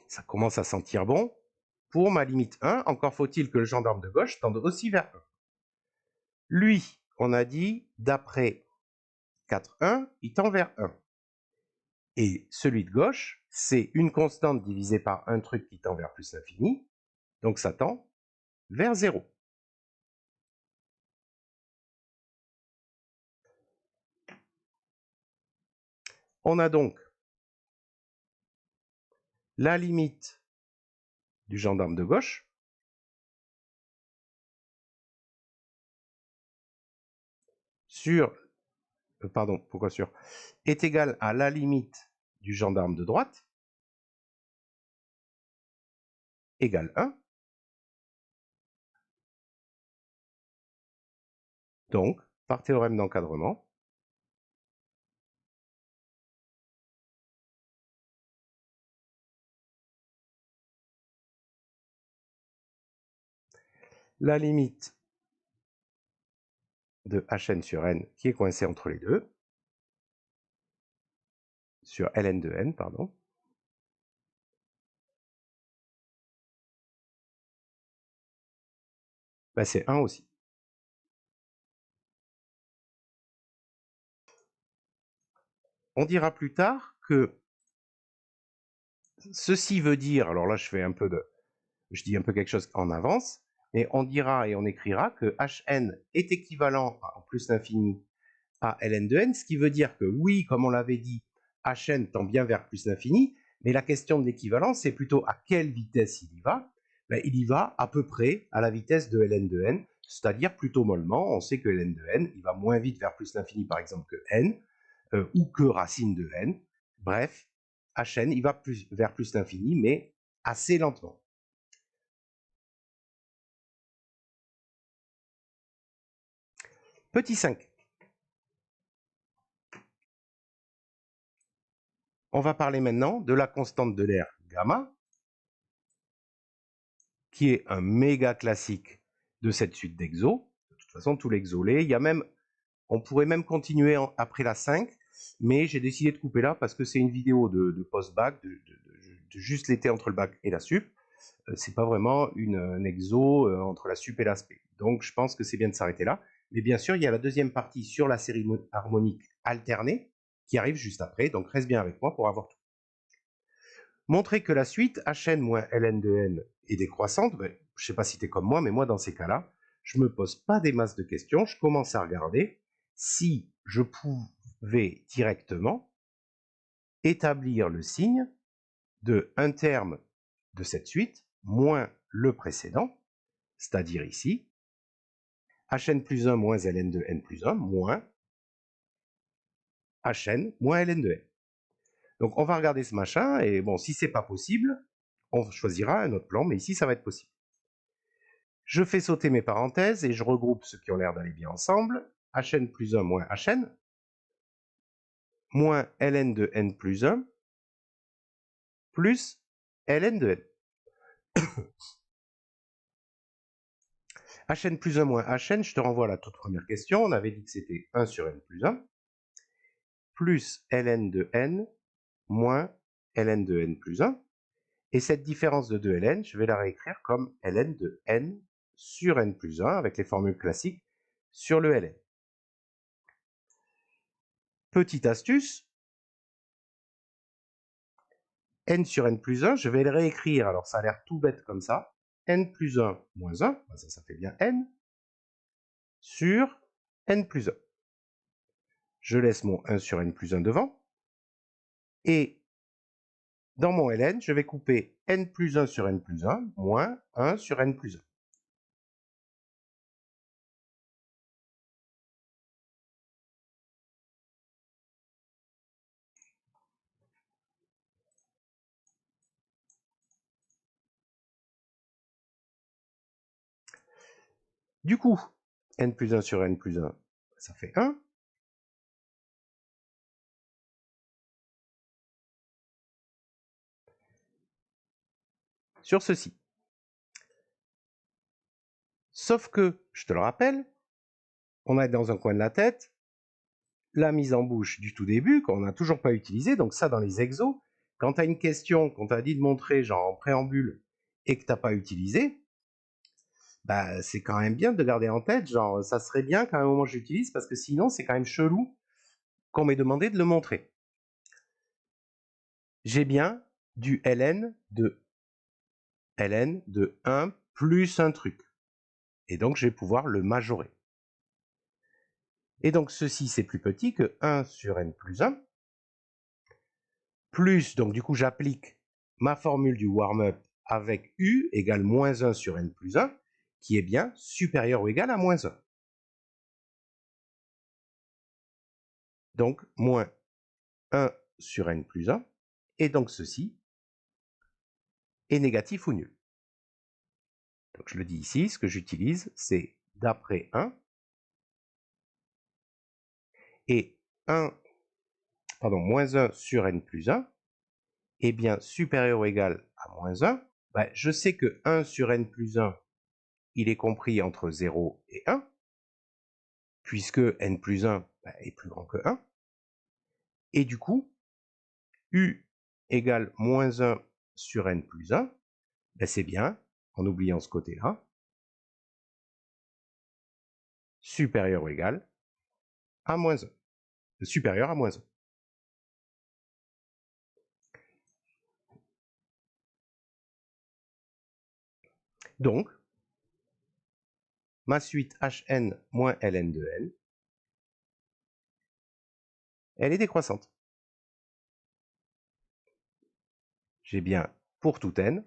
Ça commence à sentir bon. Pour ma limite 1, encore faut-il que le gendarme de gauche tende aussi vers 1. Lui, on a dit, d'après 4,1, il tend vers 1. Et celui de gauche, c'est une constante divisée par un truc qui tend vers plus l'infini, donc ça tend vers 0. On a donc la limite du gendarme de gauche sur, pardon, pourquoi sur, est égale à la limite du gendarme de droite, égale 1. Donc, par théorème d'encadrement, la limite de hn sur n qui est coincé entre les deux, sur ln de n, pardon, ben c'est 1 aussi. On dira plus tard que ceci veut dire, alors là je dis un peu quelque chose en avance, mais on dira et on écrira que hn est équivalent en plus l'infini à ln de n, ce qui veut dire que oui, comme on l'avait dit, hn tend bien vers plus l'infini, mais la question de l'équivalence, c'est plutôt à quelle vitesse il y va. Ben, il y va à peu près à la vitesse de ln de n, c'est-à-dire plutôt mollement. On sait que ln de n, il va moins vite vers plus l'infini, par exemple, que n, ou que racine de n. Bref, hn, il va vers plus l'infini, mais assez lentement. Petit 5. On va parler maintenant de la constante de l'air gamma, qui est un méga classique de cette suite d'exos. De toute façon, tous les exolés. Il y a même, on pourrait même continuer après la 5, mais j'ai décidé de couper là parce que c'est une vidéo de post-bac, de juste l'été entre le bac et la sup. C'est pas vraiment un exo entre la sup et la spé. Donc je pense que c'est bien de s'arrêter là. Mais bien sûr, il y a la deuxième partie sur la série harmonique alternée qui arrive juste après. Donc reste bien avec moi pour avoir tout. Montrer que la suite hn moins ln de n est décroissante, ben, je ne sais pas si tu es comme moi, mais moi dans ces cas-là, je ne me pose pas des masses de questions, je commence à regarder si je pouvais directement établir le signe de un terme de cette suite moins le précédent, c'est-à-dire ici, hn plus 1 moins ln de n plus 1 moins hn moins ln de n. Donc on va regarder ce machin, et bon, si c'est pas possible, on choisira un autre plan, mais ici ça va être possible. Je fais sauter mes parenthèses et je regroupe ceux qui ont l'air d'aller bien ensemble. hn plus 1 moins hn, moins ln de n plus 1, plus ln de n. hn plus 1 moins hn, je te renvoie à la toute première question. On avait dit que c'était 1 sur n plus 1, plus ln de n moins ln de n plus 1. Et cette différence de 2 ln, je vais la réécrire comme ln de n sur n plus 1, avec les formules classiques sur le ln. Petite astuce, n sur n plus 1, je vais le réécrire, alors ça a l'air tout bête comme ça, n plus 1 moins 1, ça fait bien n, sur n plus 1. Je laisse mon 1 sur n plus 1 devant, et dans mon ln, je vais couper n plus 1 sur n plus 1, moins 1 sur n plus 1. Du coup, n plus 1 sur n plus 1, ça fait 1. Sur ceci. Sauf que, je te le rappelle, on est dans un coin de la tête, la mise en bouche du tout début, qu'on n'a toujours pas utilisé, donc ça dans les exos, quand tu as une question qu'on t'a dit de montrer, genre en préambule, et que tu n'as pas utilisé, bah, c'est quand même bien de garder en tête, genre ça serait bien qu'à un moment j'utilise, parce que sinon c'est quand même chelou qu'on m'ait demandé de le montrer. J'ai bien du ln de 1 plus un truc, et donc je vais pouvoir le majorer. Et donc ceci c'est plus petit que 1 sur n plus 1, plus, donc du coup j'applique ma formule du warm-up avec u égale moins 1 sur n plus 1, qui est bien supérieur ou égal à moins 1. Donc moins 1 sur n plus 1, et donc ceci est négatif ou nul. Donc je le dis ici, ce que j'utilise, c'est d'après 1, et moins 1 sur n plus 1 est bien supérieur ou égal à moins 1. Ben, je sais que 1 sur n plus 1, il est compris entre 0 et 1, puisque n plus 1 est plus grand que 1. Et du coup, u égale moins 1 sur n plus 1, ben c'est bien, en oubliant ce côté-là, supérieur ou égal à moins 1. Supérieur à moins 1. Donc, ma suite hn moins ln de n, elle est décroissante. J'ai bien, pour tout n,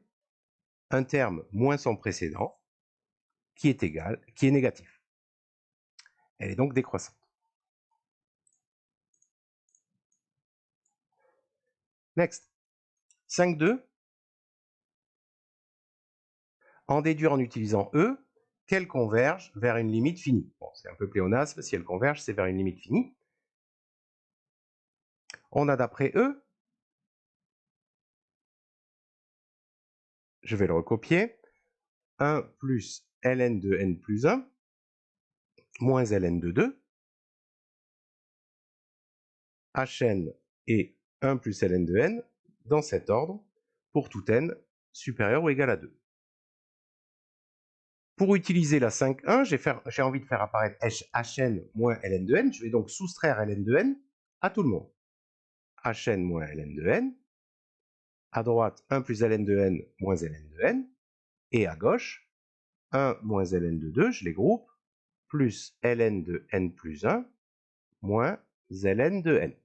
un terme moins son précédent qui est négatif. Elle est donc décroissante. Next. 5.2. En déduire en utilisant E, qu'elle converge vers une limite finie. Bon, c'est un peu pléonasme, si elle converge, c'est vers une limite finie. On a d'après E, je vais le recopier, 1 plus ln de n plus 1, moins ln de 2, hn et 1 plus ln de n, dans cet ordre, pour tout n supérieur ou égal à 2. Pour utiliser la 5.1, j'ai envie de faire apparaître hn moins ln de n, je vais donc soustraire ln de n à tout le monde. hn moins ln de n, à droite 1 plus ln de n moins ln de n, et à gauche 1 moins ln de 2, je les groupe, plus ln de n plus 1, moins ln de n.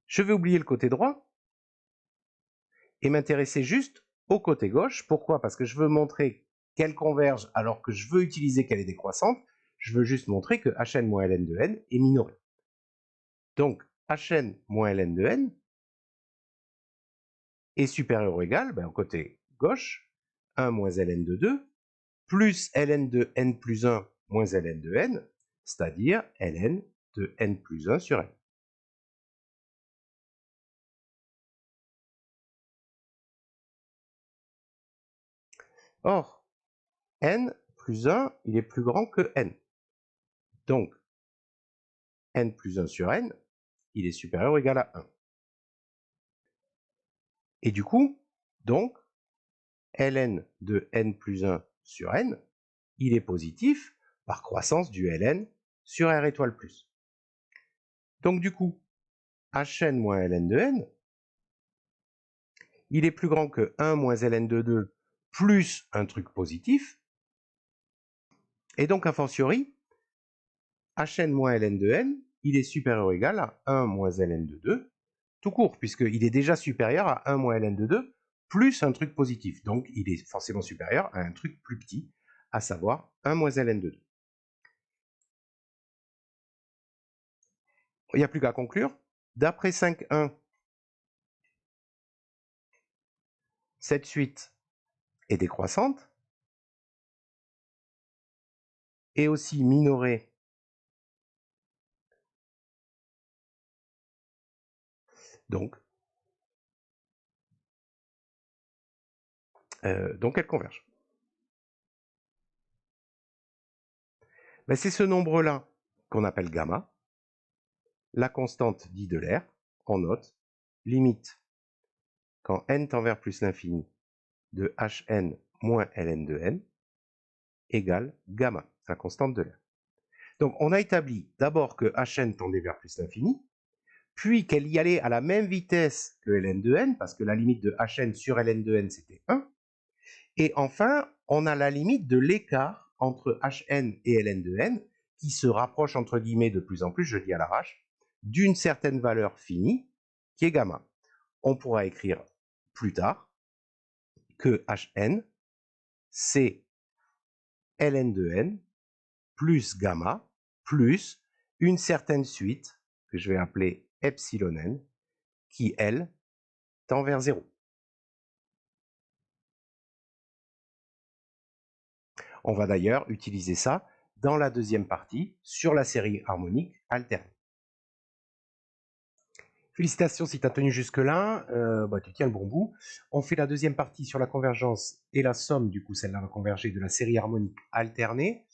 Je vais oublier le côté droit et m'intéresser juste au côté gauche. Pourquoi? Parce que je veux montrer qu'elle converge alors que je veux utiliser qu'elle est décroissante. Je veux juste montrer que hn moins ln de n est minoré. Donc, hn moins ln de n est supérieur ou égal, au côté gauche, 1 moins ln de 2, plus ln de n plus 1 moins ln de n, c'est-à-dire ln de n plus 1 sur n. Or, n plus 1, il est plus grand que n. Donc, n plus 1 sur n, il est supérieur ou égal à 1. Et du coup, donc, ln de n plus 1 sur n, il est positif par croissance du ln sur r étoile plus. Donc du coup, hn moins ln de n, il est plus grand que 1 moins ln de 2 plus un truc positif. Et donc, a fortiori, hn moins ln de n, il est supérieur ou égal à 1 moins ln de 2, tout court, puisqu'il est déjà supérieur à 1 moins ln de 2 plus un truc positif. Donc, il est forcément supérieur à un truc plus petit, à savoir 1 moins ln de 2. Il n'y a plus qu'à conclure. D'après 5.1, cette suite est décroissante et aussi minorée donc elle converge. C'est ce nombre-là qu'on appelle gamma, la constante d'Euler, en note, limite quand n tend vers plus l'infini de hn moins ln de n égale gamma, la constante d'Euler. Donc on a établi d'abord que hn tendait vers plus l'infini, puis qu'elle y allait à la même vitesse que ln de n, parce que la limite de hn sur ln de n c'était 1, et enfin on a la limite de l'écart entre hn et ln de n, qui se rapproche entre guillemets de plus en plus, je dis à l'arrache, d'une certaine valeur finie, qui est gamma. On pourra écrire plus tard que hn, c'est ln de n plus gamma plus une certaine suite que je vais appeler epsilon n qui, elle, tend vers 0. On va d'ailleurs utiliser ça dans la deuxième partie sur la série harmonique alternée. Félicitations si tu as tenu jusque-là, tu tiens le bon bout. On fait la deuxième partie sur la convergence et la somme, du coup celle-là va converger, de la série harmonique alternée.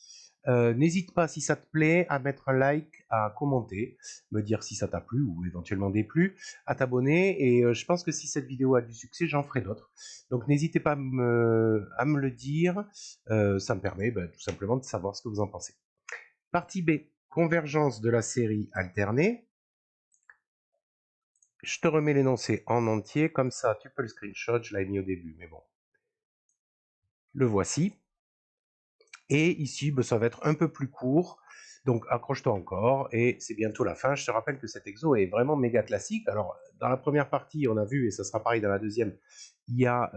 N'hésite pas, si ça te plaît, à mettre un like, à commenter, me dire si ça t'a plu ou éventuellement déplu, à t'abonner, et je pense que si cette vidéo a du succès, j'en ferai d'autres. Donc n'hésitez pas à me le dire, ça me permet tout simplement de savoir ce que vous en pensez. Partie B, convergence de la série alternée. Je te remets l'énoncé en entier, comme ça tu peux le screenshot, je l'avais mis au début, mais bon. Le voici. Et ici, ça va être un peu plus court, donc accroche-toi encore, et c'est bientôt la fin. Je te rappelle que cet exo est vraiment méga classique. Alors, dans la première partie, on a vu, et ça sera pareil dans la deuxième, il n'y a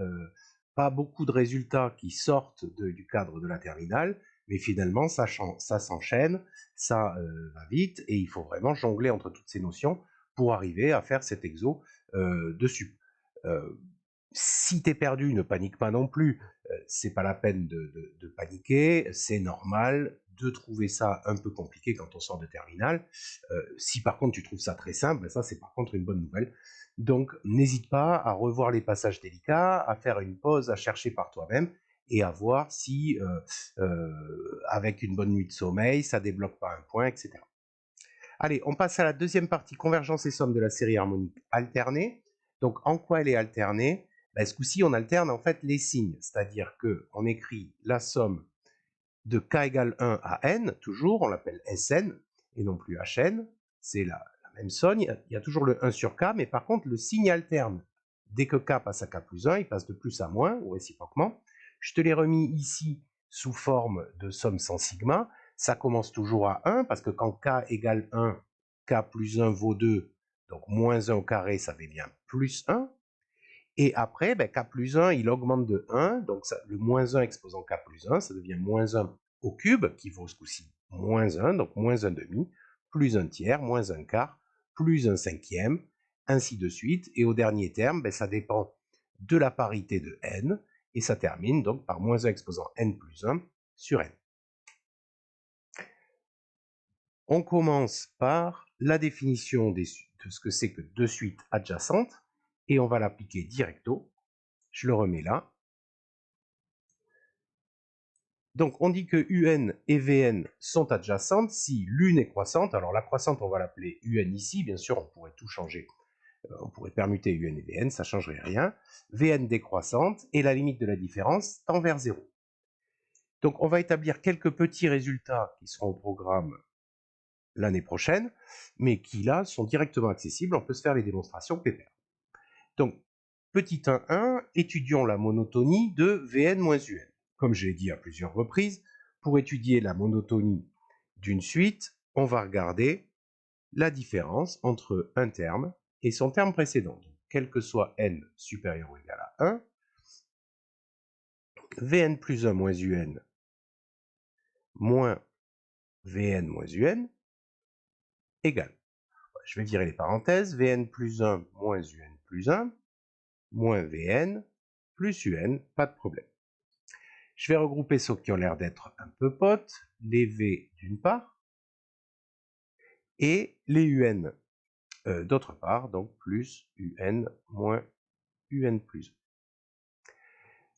pas beaucoup de résultats qui sortent du cadre de la terminale, mais finalement, ça s'enchaîne, ça va vite, et il faut vraiment jongler entre toutes ces notions pour arriver à faire cet exo dessus. Si t'es perdu, ne panique pas non plus, c'est pas la peine de paniquer, c'est normal de trouver ça un peu compliqué quand on sort de terminale. Si par contre tu trouves ça très simple, ça c'est par contre une bonne nouvelle. Donc n'hésite pas à revoir les passages délicats, à faire une pause, à chercher par toi-même et à voir si avec une bonne nuit de sommeil, ça débloque pas un point, etc. Allez, on passe à la deuxième partie, convergence et somme de la série harmonique alternée. Donc en quoi elle est alternée? Ce coup-ci, on alterne en fait les signes, c'est-à-dire qu'on écrit la somme de k égale 1 à n, toujours, on l'appelle Sn, et non plus Hn, c'est la même somme, il y a toujours le 1 sur k, mais par contre, le signe alterne. Dès que k passe à k plus 1, il passe de plus à moins, ou réciproquement, Je te l'ai remis ici sous forme de somme sans sigma. Ça commence toujours à 1, parce que quand k égale 1, k plus 1 vaut 2, donc moins 1 au carré, ça devient plus 1. Et après, ben, k plus 1, il augmente de 1, donc ça, le moins 1 exposant k plus 1, ça devient moins 1 au cube, qui vaut ce coup-ci moins 1, donc moins 1 demi, plus 1 tiers, moins 1 quart, plus 1 cinquième, ainsi de suite. Et au dernier terme, ben, ça dépend de la parité de n, et ça termine donc par moins 1 exposant n plus 1 sur n. On commence par la définition de ce que c'est que deux suites adjacentes, et on va l'appliquer directo. Je le remets là. Donc on dit que UN et VN sont adjacentes si l'une est croissante. Alors la croissante, on va l'appeler UN ici. Bien sûr, on pourrait tout changer. On pourrait permuter UN et VN, ça ne changerait rien. VN décroissante, et la limite de la différence tend vers 0. Donc on va établir quelques petits résultats qui seront au programme l'année prochaine, mais qui là sont directement accessibles. On peut se faire les démonstrations pépère. Donc, petit 1.1, étudions la monotonie de Vn moins Un. Comme je l'ai dit à plusieurs reprises, pour étudier la monotonie d'une suite, on va regarder la différence entre un terme et son terme précédent. Donc, quel que soit n supérieur ou égal à 1, Vn plus 1 moins Un moins Vn moins Un égale. Je vais virer les parenthèses. Vn plus 1 moins Un plus 1 moins Vn plus Un, pas de problème. Je vais regrouper ceux qui ont l'air d'être un peu potes, les V d'une part, et les UN d'autre part, donc plus UN moins UN plus.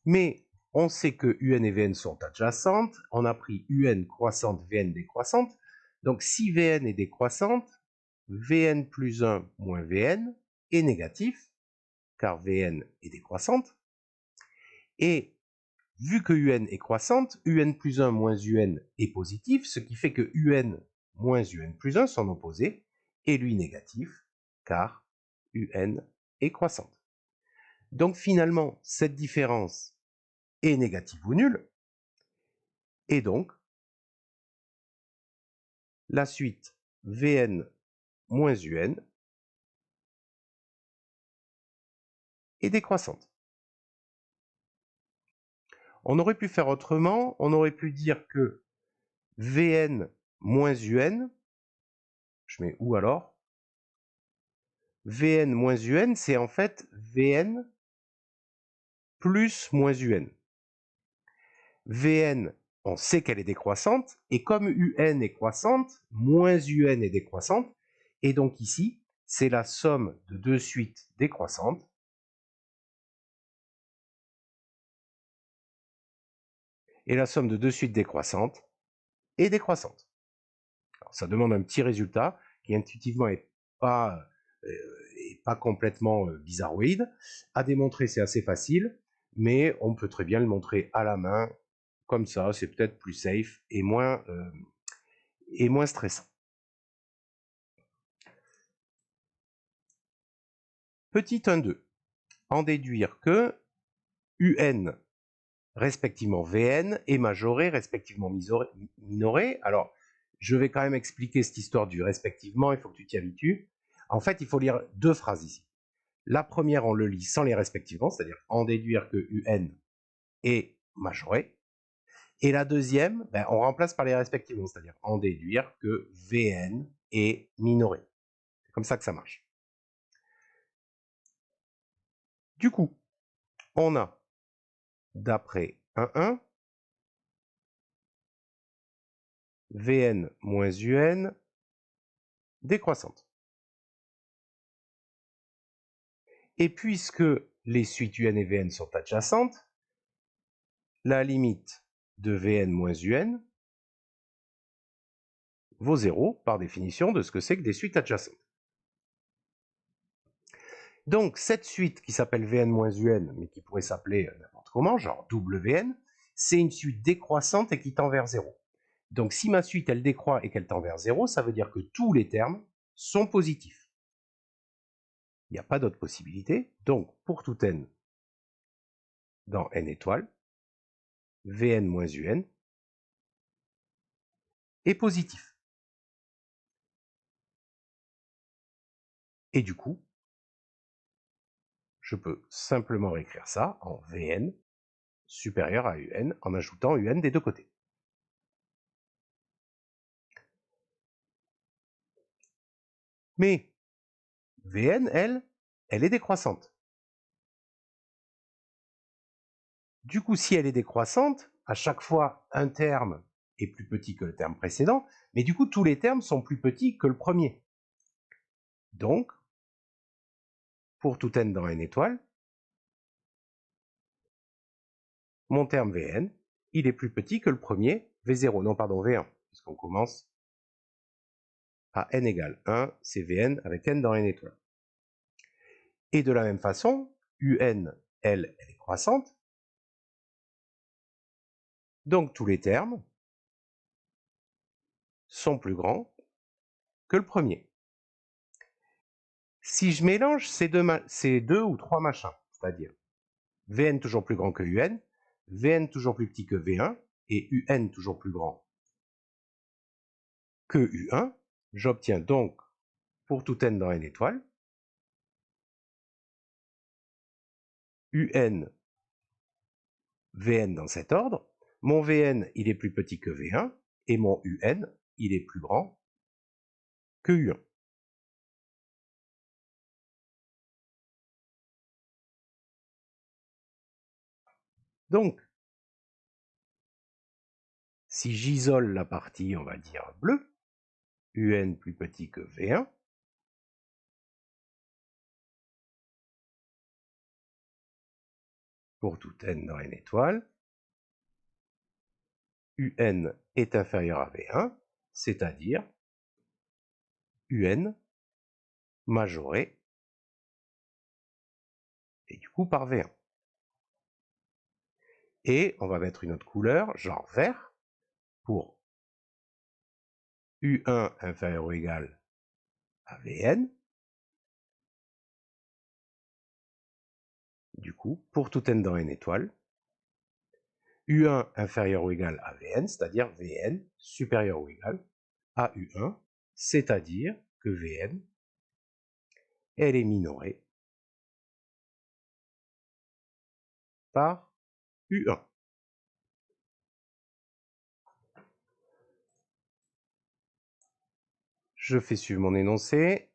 Mais on sait que UN et Vn sont adjacentes, on a pris UN croissante, Vn décroissante, donc si Vn est décroissante, Vn plus 1 moins Vn est négatif, car Vn est décroissante, et vu que UN est croissante, UN plus 1 moins UN est positif, ce qui fait que UN moins UN plus 1, son opposé, est lui négatif, car UN est croissante. Donc finalement, cette différence est négative ou nulle, et donc la suite Vn moins UN est décroissante. On aurait pu faire autrement, on aurait pu dire que Vn moins UN, je mets où alors? Vn moins Un, c'est en fait Vn plus moins Un. Vn, on sait qu'elle est décroissante, et comme Un est croissante, moins Un est décroissante, et donc ici, c'est la somme de deux suites décroissantes, et la somme de deux suites décroissantes est décroissante. Alors, ça demande un petit résultat qui intuitivement n'est pas complètement bizarroïde. À démontrer, c'est assez facile, mais on peut très bien le montrer à la main, comme ça, c'est peut-être plus safe et moins stressant. Petit 1.2. En déduire que UN, respectivement Vn, est majoré, respectivement minoré. Alors, je vais quand même expliquer cette histoire du respectivement, il faut que tu t'y habitues. En fait, il faut lire deux phrases ici. La première, on le lit sans les respectivement, c'est-à-dire en déduire que UN est majoré. Et la deuxième, ben, on remplace par les respectivement, c'est-à-dire en déduire que Vn est minoré. C'est comme ça que ça marche. Du coup, on a, d'après 1.1, Vn moins Un décroissante. Et puisque les suites UN et Vn sont adjacentes, la limite de Vn moins Un vaut 0 par définition de ce que c'est que des suites adjacentes. Donc cette suite qui s'appelle Vn moins Un, mais qui pourrait s'appeler n'importe comment, genre Wn, c'est une suite décroissante et qui tend vers 0. Donc si ma suite elle décroît et qu'elle tend vers 0, ça veut dire que tous les termes sont positifs. Il n'y a pas d'autre possibilité. Donc pour tout n dans n étoiles, Vn moins Un est positif. Et du coup, je peux simplement réécrire ça en Vn supérieur à Un en ajoutant Un des deux côtés. Mais Vn, elle est décroissante. Du coup, si elle est décroissante, à chaque fois, un terme est plus petit que le terme précédent, mais du coup, tous les termes sont plus petits que le premier. Donc, pour tout n dans n étoiles, mon terme Vn, il est plus petit que le premier V0, non pardon, V1, puisqu'on commence à n égale 1, c'est Vn avec n dans n étoiles. Et de la même façon, Un, elle est croissante, donc tous les termes sont plus grands que le premier. Si je mélange ces deux ou trois machins, c'est-à-dire Vn toujours plus grand que Un, Vn toujours plus petit que V1, et Un toujours plus grand que U1, j'obtiens donc, pour tout n dans n étoiles, Un, Vn dans cet ordre. Mon Vn, il est plus petit que V1, et mon Un, il est plus grand que U1. Donc, si j'isole la partie, on va dire, bleue, Un plus petit que V1, pour tout n dans n étoiles, Un est inférieur à V1, c'est-à-dire Un majoré, et du coup par V1. Et on va mettre une autre couleur, genre vert, pour U1 inférieur ou égal à Vn. Du coup, pour tout n dans n étoiles, U1 inférieur ou égal à Vn, c'est-à-dire Vn supérieur ou égal à U1, c'est-à-dire que Vn, elle est minorée par U1. Je fais suivre mon énoncé.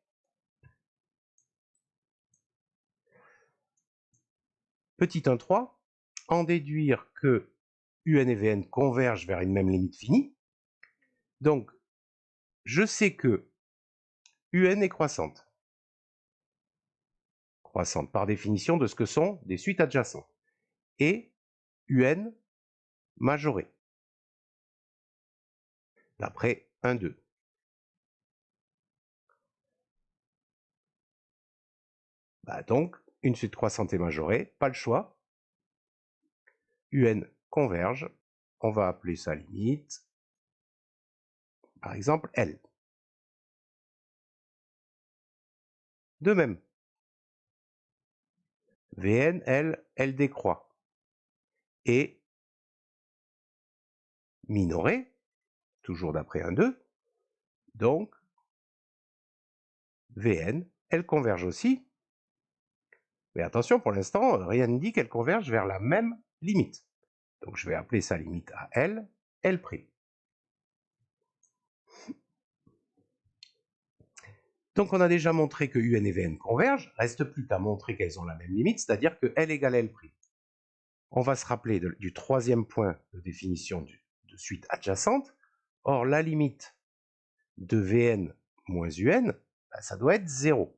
Petit 1.3, en déduire que Un et Vn convergent vers une même limite finie. Donc, je sais que Un est croissante. Croissante par définition de ce que sont des suites adjacentes. Et Un majorée. D'après 1,2. Donc, une suite croissante et majorée, pas le choix. Un converge. On va appeler sa limite, par exemple, L. De même, Vn, elle décroît. Et minorée, toujours d'après 1,2. Donc, Vn, elle converge aussi. Mais attention, pour l'instant, rien ne dit qu'elle converge vers la même limite. Donc, je vais appeler sa limite à L, L'. Donc, on a déjà montré que Un et Vn convergent. Reste plus qu'à montrer qu'elles ont la même limite, c'est-à-dire que L égale L'. On va se rappeler du troisième point de définition de suite adjacente. Or, la limite de Vn moins Un, ça doit être 0.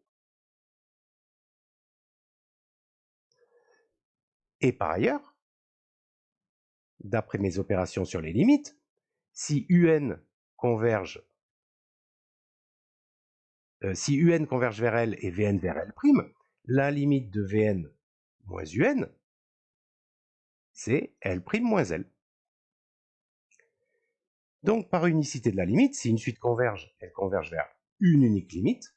Et par ailleurs, d'après mes opérations sur les limites, si Un converge vers L et Vn vers L', la limite de Vn moins Un, c'est L' moins L. Donc, par unicité de la limite, si une suite converge, elle converge vers une unique limite.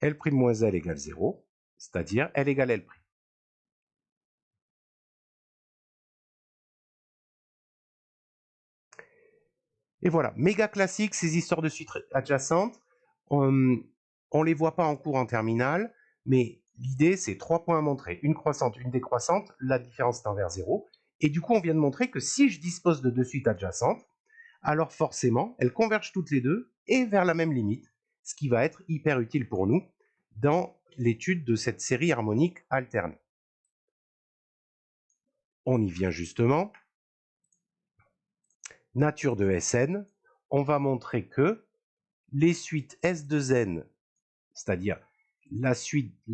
L' moins L égale 0, c'est-à-dire L égale L'. Et voilà, méga classique, ces histoires de suites adjacentes. On ne les voit pas en cours en terminale, mais l'idée, c'est 3 points à montrer. Une croissante, une décroissante, la différence tend vers 0. Et du coup, on vient de montrer que si je dispose de deux suites adjacentes, alors forcément, elles convergent toutes les deux et vers la même limite, ce qui va être hyper utile pour nous dans l'étude de cette série harmonique alternée. On y vient justement. Nature de Sn, on va montrer que les suites S de n, c'est-à-dire la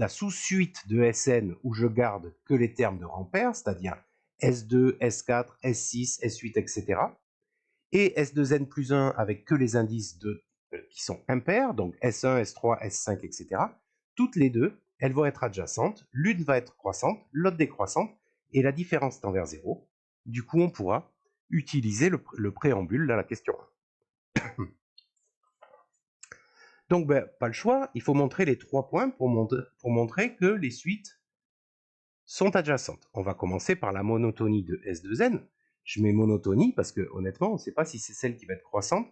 sous-suite de Sn où je garde que les termes de rang pair, c'est-à-dire S2, S4, S6, S8, etc. Et S de n plus 1 avec que les indices qui sont impairs, donc S1, S3, S5, etc. Toutes les deux, elles vont être adjacentes, l'une va être croissante, l'autre décroissante, et la différence tend vers 0. Du coup, on pourra utiliser le préambule à la question 1. Donc, pas le choix, il faut montrer les 3 points pour montrer que les suites sont adjacentes. On va commencer par la monotonie de S de n. Je mets monotonie parce que, honnêtement, on ne sait pas si c'est celle qui va être croissante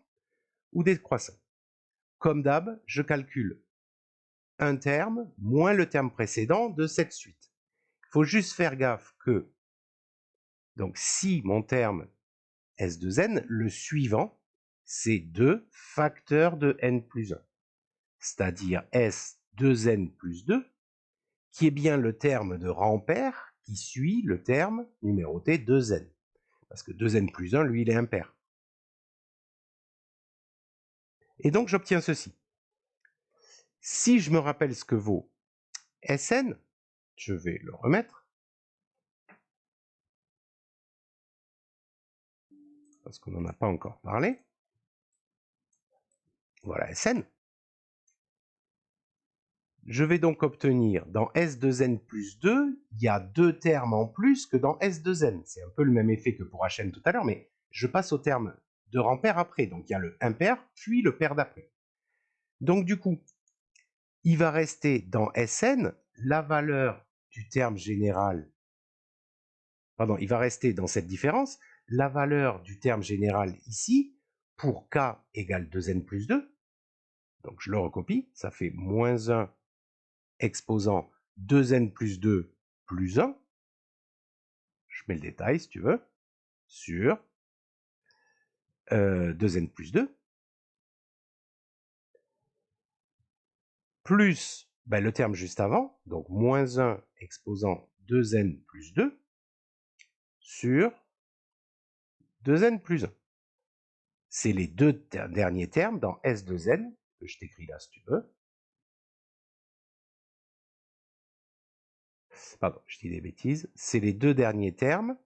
ou décroissante. Comme d'hab, je calcule un terme moins le terme précédent de cette suite. Il faut juste faire gaffe que, donc si mon terme S de n, le suivant, c'est 2 facteurs de n plus 1. C'est-à-dire S 2n plus 2, qui est bien le terme de rang pair qui suit le terme numéroté 2n. Parce que 2n plus 1, lui, il est impair. Et donc, j'obtiens ceci. Si je me rappelle ce que vaut Sn, je vais le remettre, parce qu'on n'en a pas encore parlé. Voilà Sn. Je vais donc obtenir dans S de n plus 2, il y a deux termes en plus que dans S de n. C'est un peu le même effet que pour Hn tout à l'heure, mais je passe au terme de rang pair après. Donc il y a le impair, puis le pair d'après. Donc du coup, il va rester dans Sn la valeur du terme général. Pardon, il va rester dans cette différence la valeur du terme général ici pour k égale 2n plus 2. Donc je le recopie, ça fait moins 1 exposant 2n plus 2 plus 1. Je mets le détail si tu veux, sur 2n plus 2, plus le terme juste avant, donc moins 1 exposant 2n plus 2, sur 2n plus 1. C'est les deux derniers termes dans S de n, que je t'écris là si tu veux. Pardon, je dis des bêtises. C'est les deux derniers termes.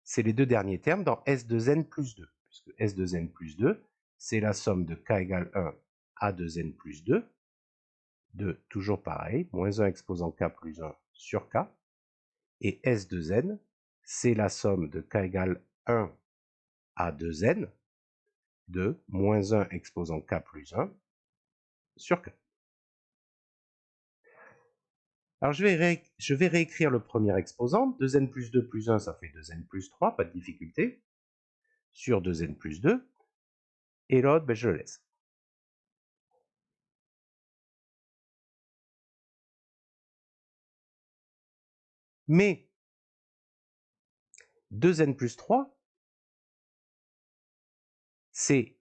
C'est les deux derniers termes dans S de n plus 2. Puisque S de n plus 2, c'est la somme de k égale 1 à 2n plus 2. De toujours pareil, moins 1 exposant k plus 1 sur k. Et S de n, c'est la somme de k égale 1 à 2n de moins 1 exposant k plus 1 sur k. Alors je vais réécrire le premier exposant. 2n plus 2 plus 1, ça fait 2n plus 3, pas de difficulté. Sur 2n plus 2. Et l'autre, je le laisse. Mais 2n plus 3, c'est...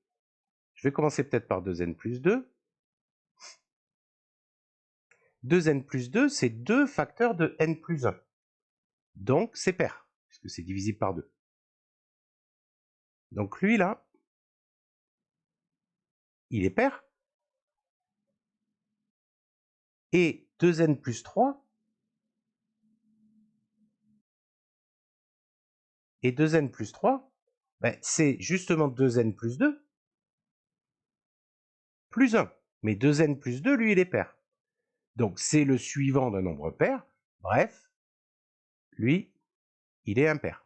Je vais commencer peut-être par 2n plus 2. 2n plus 2, c'est 2 facteurs de n plus 1. Donc, c'est pair, puisque c'est divisible par 2. Donc, lui, là, il est pair. Et 2n plus 3, et 2n plus 3, c'est justement 2n plus 2, plus 1. Mais 2n plus 2, lui, il est pair. Donc, c'est le suivant d'un nombre pair. Bref, lui, il est impair.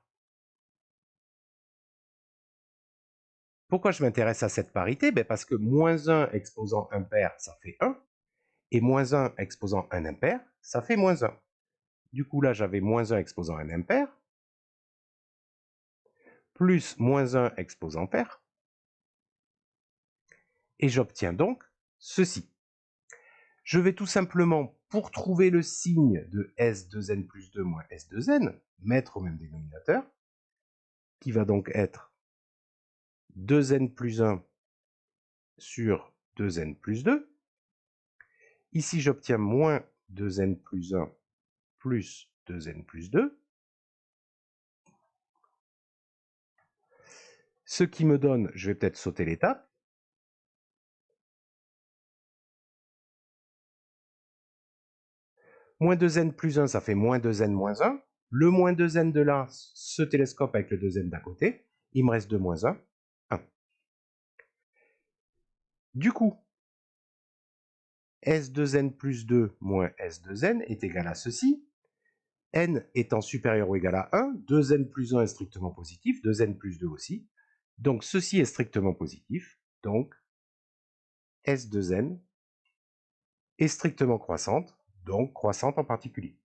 Pourquoi je m'intéresse à cette parité? Parce que moins 1 exposant impair, ça fait 1. Et moins 1 exposant un impair, ça fait moins 1. Du coup, là, j'avais moins 1 exposant un impair, plus moins 1 exposant pair, et j'obtiens donc ceci. Je vais tout simplement, pour trouver le signe de S2n plus 2 moins S2n, mettre au même dénominateur, qui va donc être 2n plus 1 sur 2n plus 2. Ici, j'obtiens moins 2n plus 1 plus 2n plus 2. Ce qui me donne, je vais peut-être sauter l'étape, moins 2n plus 1, ça fait moins 2n moins 1. Le moins 2n de là, ce télescope avec le 2n d'à côté. Il me reste 2 moins 1, 1. Du coup, S2n plus 2 moins S2n est égal à ceci. N étant supérieur ou égal à 1, 2n plus 1 est strictement positif, 2n plus 2 aussi. Donc ceci est strictement positif. Donc S2n est strictement croissante, donc croissante en particulier.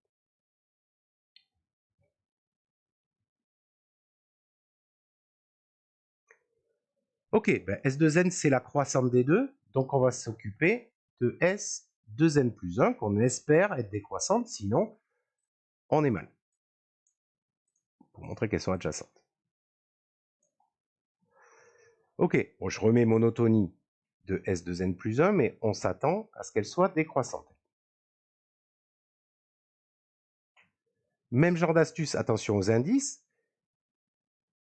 Ok, ben S2n c'est la croissante des deux, donc on va s'occuper de S2n plus 1, qu'on espère être décroissante, sinon on est mal. Pour montrer qu'elles sont adjacentes. Ok, bon, je remets monotonie de S2n plus 1, mais on s'attend à ce qu'elle soit décroissante. Même genre d'astuce, attention aux indices.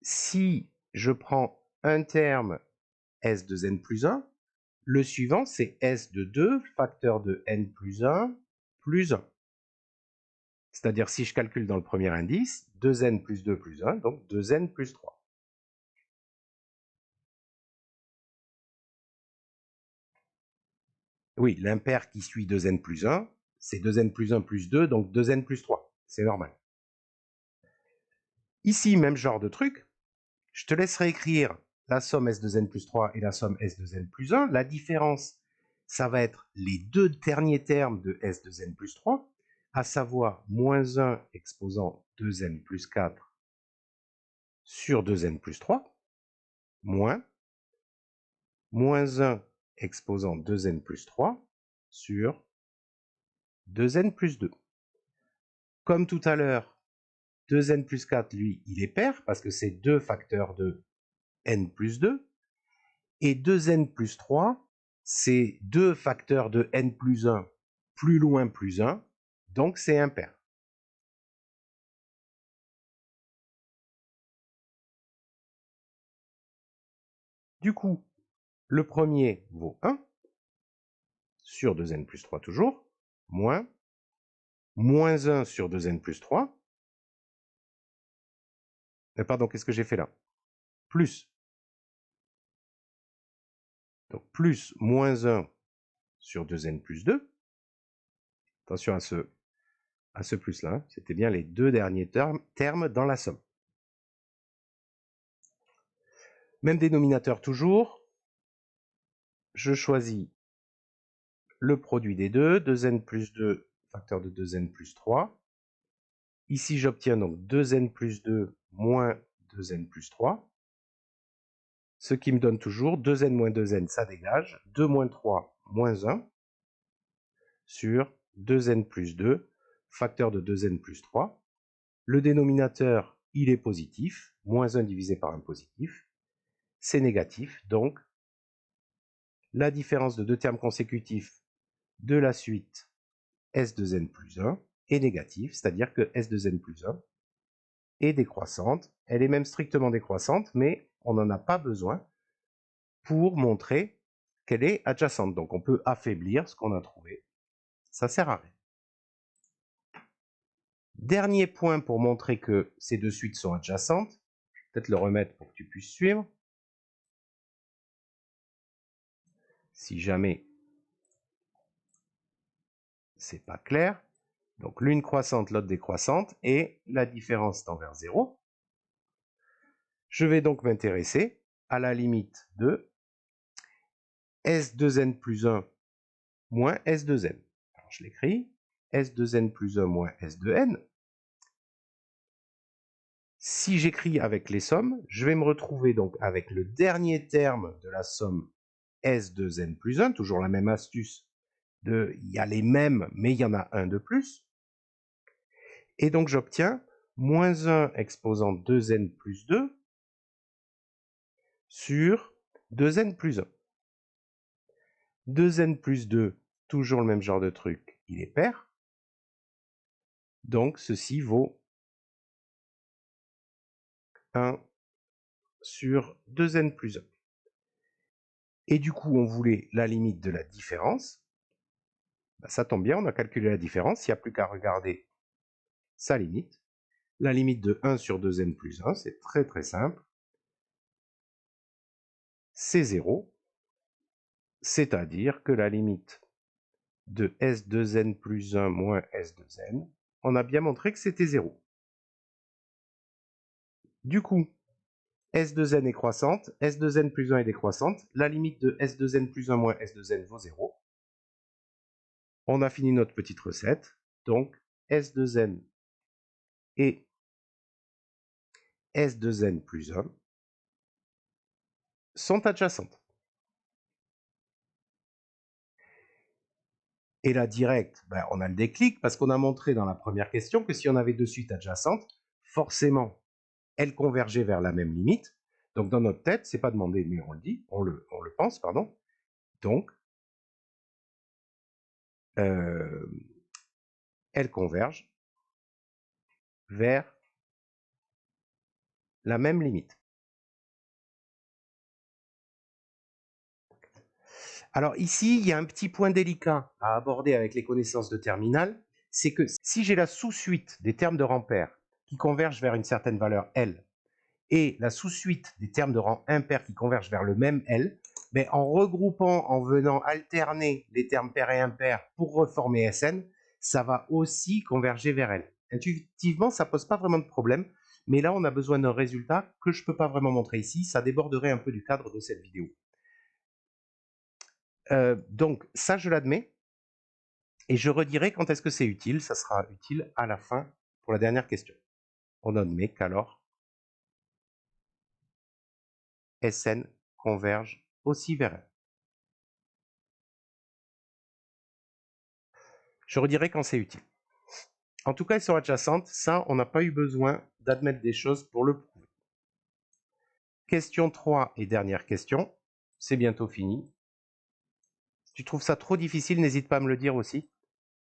Si je prends un terme S de n plus 1, le suivant c'est S de 2 facteur de n plus 1 plus 1. C'est-à-dire si je calcule dans le premier indice, 2n plus 2 plus 1, donc 2n plus 3. Oui, l'impair qui suit 2n plus 1, c'est 2n plus 1 plus 2, donc 2n plus 3. C'est normal. Ici, même genre de truc. Je te laisserai écrire la somme S de n plus 3 et la somme S de n plus 1. La différence, ça va être les deux derniers termes de S de n plus 3, à savoir moins 1 exposant 2n plus 4 sur 2n plus 3, moins 1 exposant 2n plus 3 sur 2n plus 2. Comme tout à l'heure, 2n plus 4, lui, il est pair, parce que c'est 2 facteurs de n plus 2. Et 2n plus 3, c'est 2 facteurs de n plus 1 plus loin plus 1, donc c'est impair. Du coup, le premier vaut 1, sur 2n plus 3 toujours, moins 1 sur 2n plus 3. Pardon, qu'est-ce que j'ai fait là? Plus. Donc plus moins 1 sur 2n plus 2. Attention à ce plus là, hein. C'était bien les deux derniers termes dans la somme. Même dénominateur toujours. Je choisis le produit des deux, 2n plus 2 facteur de 2n plus 3. Ici, j'obtiens donc 2n plus 2 moins 2n plus 3. Ce qui me donne toujours 2n moins 2n, ça dégage. 2 moins 3 moins 1 sur 2n plus 2 facteur de 2n plus 3. Le dénominateur, il est positif. Moins 1 divisé par un positif. C'est négatif. Donc, la différence de deux termes consécutifs de la suite S de n plus 1 est négative, c'est-à-dire que S de n plus 1 est décroissante. Elle est même strictement décroissante, mais on n'en a pas besoin pour montrer qu'elle est adjacente. Donc on peut affaiblir ce qu'on a trouvé. Ça sert à rien. Dernier point pour montrer que ces deux suites sont adjacentes. Je vais peut-être le remettre pour que tu puisses suivre. Si jamais c'est pas clair. Donc l'une croissante, l'autre décroissante, et la différence tend vers 0. Je vais donc m'intéresser à la limite de S2n plus 1 moins S2n. je l'écris, S de n plus 1 moins S de n. Si j'écris avec les sommes, je vais me retrouver donc avec le dernier terme de la somme S de n plus 1, toujours la même astuce, il y a les mêmes, mais il y en a un de plus. Et donc j'obtiens moins 1 exposant 2n plus 2 sur 2n plus 1. 2n plus 2, toujours le même genre de truc, il est pair. Donc ceci vaut 1 sur 2n plus 1. Et du coup, on voulait la limite de la différence. Ben, ça tombe bien, on a calculé la différence. Il n'y a plus qu'à regarder sa limite. La limite de 1 sur 2n plus 1, c'est très très simple. C'est 0. C'est-à-dire que la limite de S de n plus 1 moins S de n, on a bien montré que c'était 0. Du coup, S de n est croissante, S de n plus 1 est décroissante, la limite de S de n plus 1 moins S de n vaut 0. On a fini notre petite recette, donc S de n et S de n plus 1 sont adjacentes. Et là, direct, ben, on a le déclic parce qu'on a montré dans la première question que si on avait deux suites adjacentes, forcément, elles convergeaient vers la même limite. Donc dans notre tête, c'est pas demandé, mais on le dit, on le pense, pardon. Donc, elles convergent vers la même limite. Alors ici, il y a un petit point délicat à aborder avec les connaissances de terminale, c'est que si j'ai la sous-suite des termes de rang pair qui convergent vers une certaine valeur L, et la sous-suite des termes de rang impair qui convergent vers le même L, mais en regroupant, en venant alterner les termes pairs et impairs pour reformer Sn, ça va aussi converger vers L. Intuitivement, ça ne pose pas vraiment de problème, mais là, on a besoin d'un résultat que je ne peux pas vraiment montrer ici, ça déborderait un peu du cadre de cette vidéo. Donc, ça, je l'admets, et je redirai quand est-ce que c'est utile, ça sera utile à la fin pour la dernière question. On admet qu'alors, Sn converge aussi vers L. Je redirai quand c'est utile. En tout cas, elles sont adjacentes. Ça, on n'a pas eu besoin d'admettre des choses pour le prouver. Question 3 et dernière question. C'est bientôt fini. Si tu trouves ça trop difficile, n'hésite pas à me le dire aussi.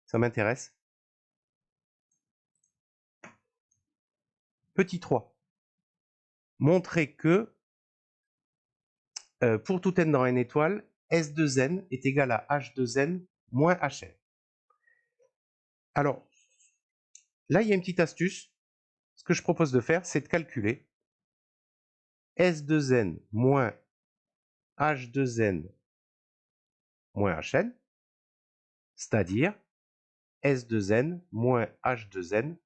Ça m'intéresse. Petit 3. Montrer que pour tout n dans n étoiles, S de n est égal à H de n moins Hn. Alors, là, il y a une petite astuce. Ce que je propose de faire, c'est de calculer S de n moins H de n moins Hn, c'est-à-dire S de n moins H de n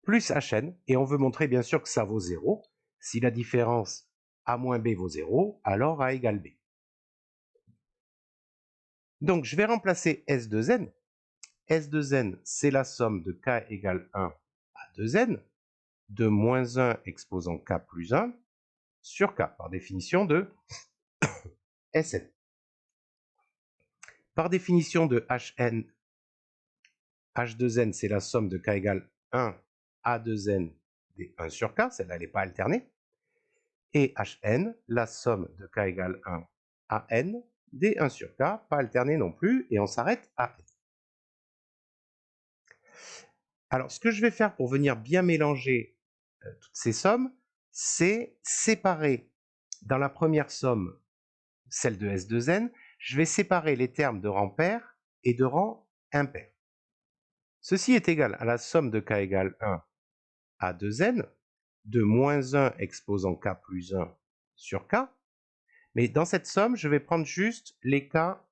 plus Hn, et on veut montrer bien sûr que ça vaut 0. Si la différence A moins B vaut 0, alors A égale B. Donc je vais remplacer S de n. S de n, c'est la somme de K égale 1 à 2n, de moins 1 exposant K plus 1 sur K, par définition de Sn. Par définition de Hn, H de n, c'est la somme de K égale 1 à 2n des 1 sur K, celle-là, elle n'est pas alternée. Et Hn, la somme de K égale 1 à n des 1 sur K, pas alterné non plus, et on s'arrête à n. Alors, ce que je vais faire pour venir bien mélanger toutes ces sommes, c'est séparer dans la première somme, celle de S de n, je vais séparer les termes de rang pair et de rang impair. Ceci est égal à la somme de K égale 1 à 2n, de moins 1 exposant K plus 1 sur K. Mais dans cette somme, je vais prendre juste les cas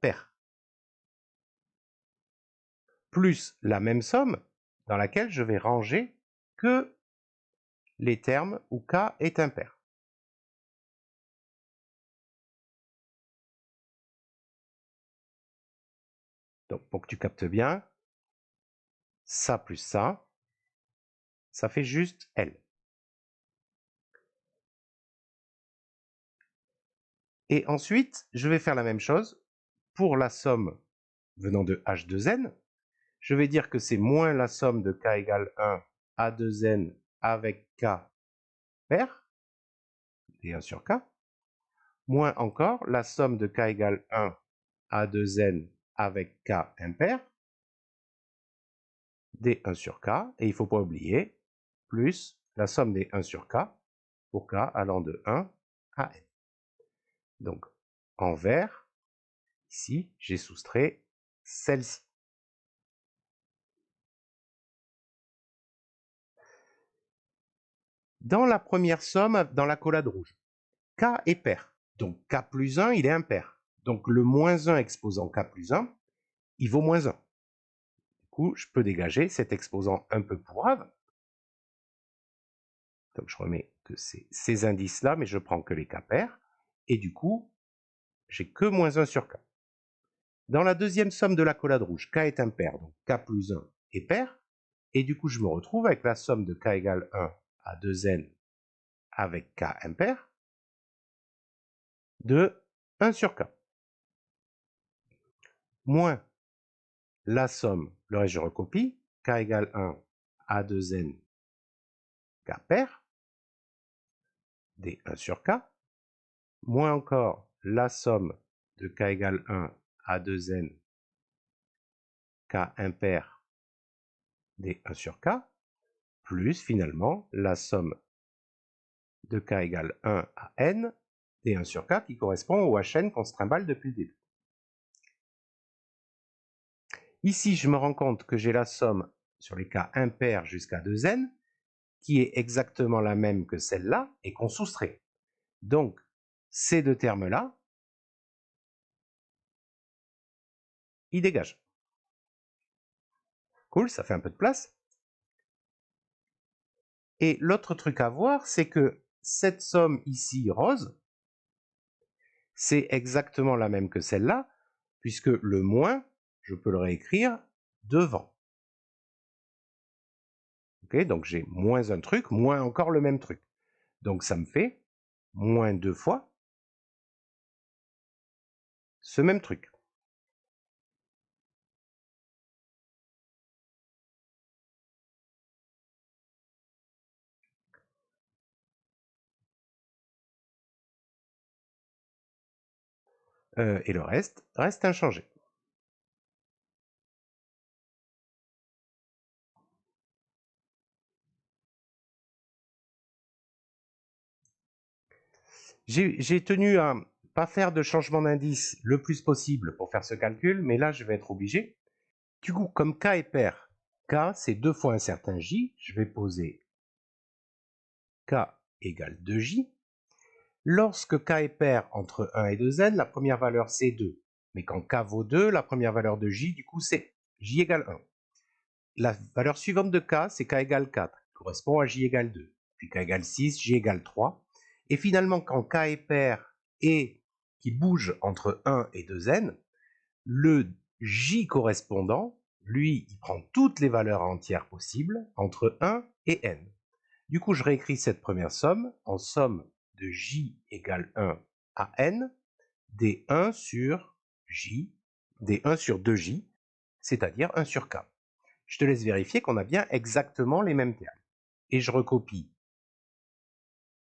pairs. Plus la même somme dans laquelle je vais ranger que les termes où K est impair. Donc, pour que tu captes bien, ça plus ça fait juste L. Et ensuite, je vais faire la même chose pour la somme venant de H2N. Je vais dire que c'est moins la somme de K égale 1 A2N avec K pair, et 1 sur K, moins encore la somme de K égale 1 A2N avec K impair, des 1 sur K, et il ne faut pas oublier, plus la somme des 1 sur K, pour K allant de 1 à N. Donc, en vert, ici, j'ai soustrait celle-ci. Dans la première somme, dans l'accolade rouge, K est pair. Donc K plus 1, il est impair. Donc le moins 1 exposant K plus 1, il vaut moins 1. Du coup, je peux dégager cet exposant un peu pourrave. Donc je remets que c'est ces indices-là, mais je prends que les K pairs. Et du coup, j'ai que moins 1 sur K. Dans la deuxième somme de l'accolade rouge, K est impair, donc K plus 1 est pair. Et du coup, je me retrouve avec la somme de K égale 1 à 2N avec K impair de 1 sur K. Moins la somme, le reste je recopie, K égale 1 à 2N K pair, des 1 sur K, moins encore la somme de K égale 1 à 2N K impair des 1 sur K, plus finalement la somme de K égale 1 à N des 1 sur K qui correspond au Hn qu'on se trimballe depuis le début. Ici, je me rends compte que j'ai la somme sur les K impairs jusqu'à 2N qui est exactement la même que celle-là et qu'on soustrait. Donc, ces deux termes-là, ils dégagent. Cool, ça fait un peu de place. Et l'autre truc à voir, c'est que cette somme ici, rose, c'est exactement la même que celle-là, puisque le moins, je peux le réécrire devant. Okay, donc j'ai moins un truc, moins encore le même truc. Donc ça me fait moins 2 fois ce même truc. Et le reste inchangé. J'ai tenu à pas faire de changement d'indice le plus possible pour faire ce calcul, mais là je vais être obligé. Du coup, comme K est pair, K c'est 2 fois un certain J, je vais poser K égale 2J. Lorsque K est pair entre 1 et 2N, la première valeur c'est 2. Mais quand K vaut 2, la première valeur de J, du coup, c'est J égale 1. La valeur suivante de K, c'est K égale 4, qui correspond à J égale 2. Puis K égale 6, J égale 3. Et finalement, quand K est pair et qui bouge entre 1 et 2N, le J correspondant, lui, il prend toutes les valeurs entières possibles entre 1 et N. Du coup, je réécris cette première somme en somme de J égale 1 à N des 1 sur J, des 1 sur 2J, c'est-à-dire 1 sur K. Je te laisse vérifier qu'on a bien exactement les mêmes termes. Et je recopie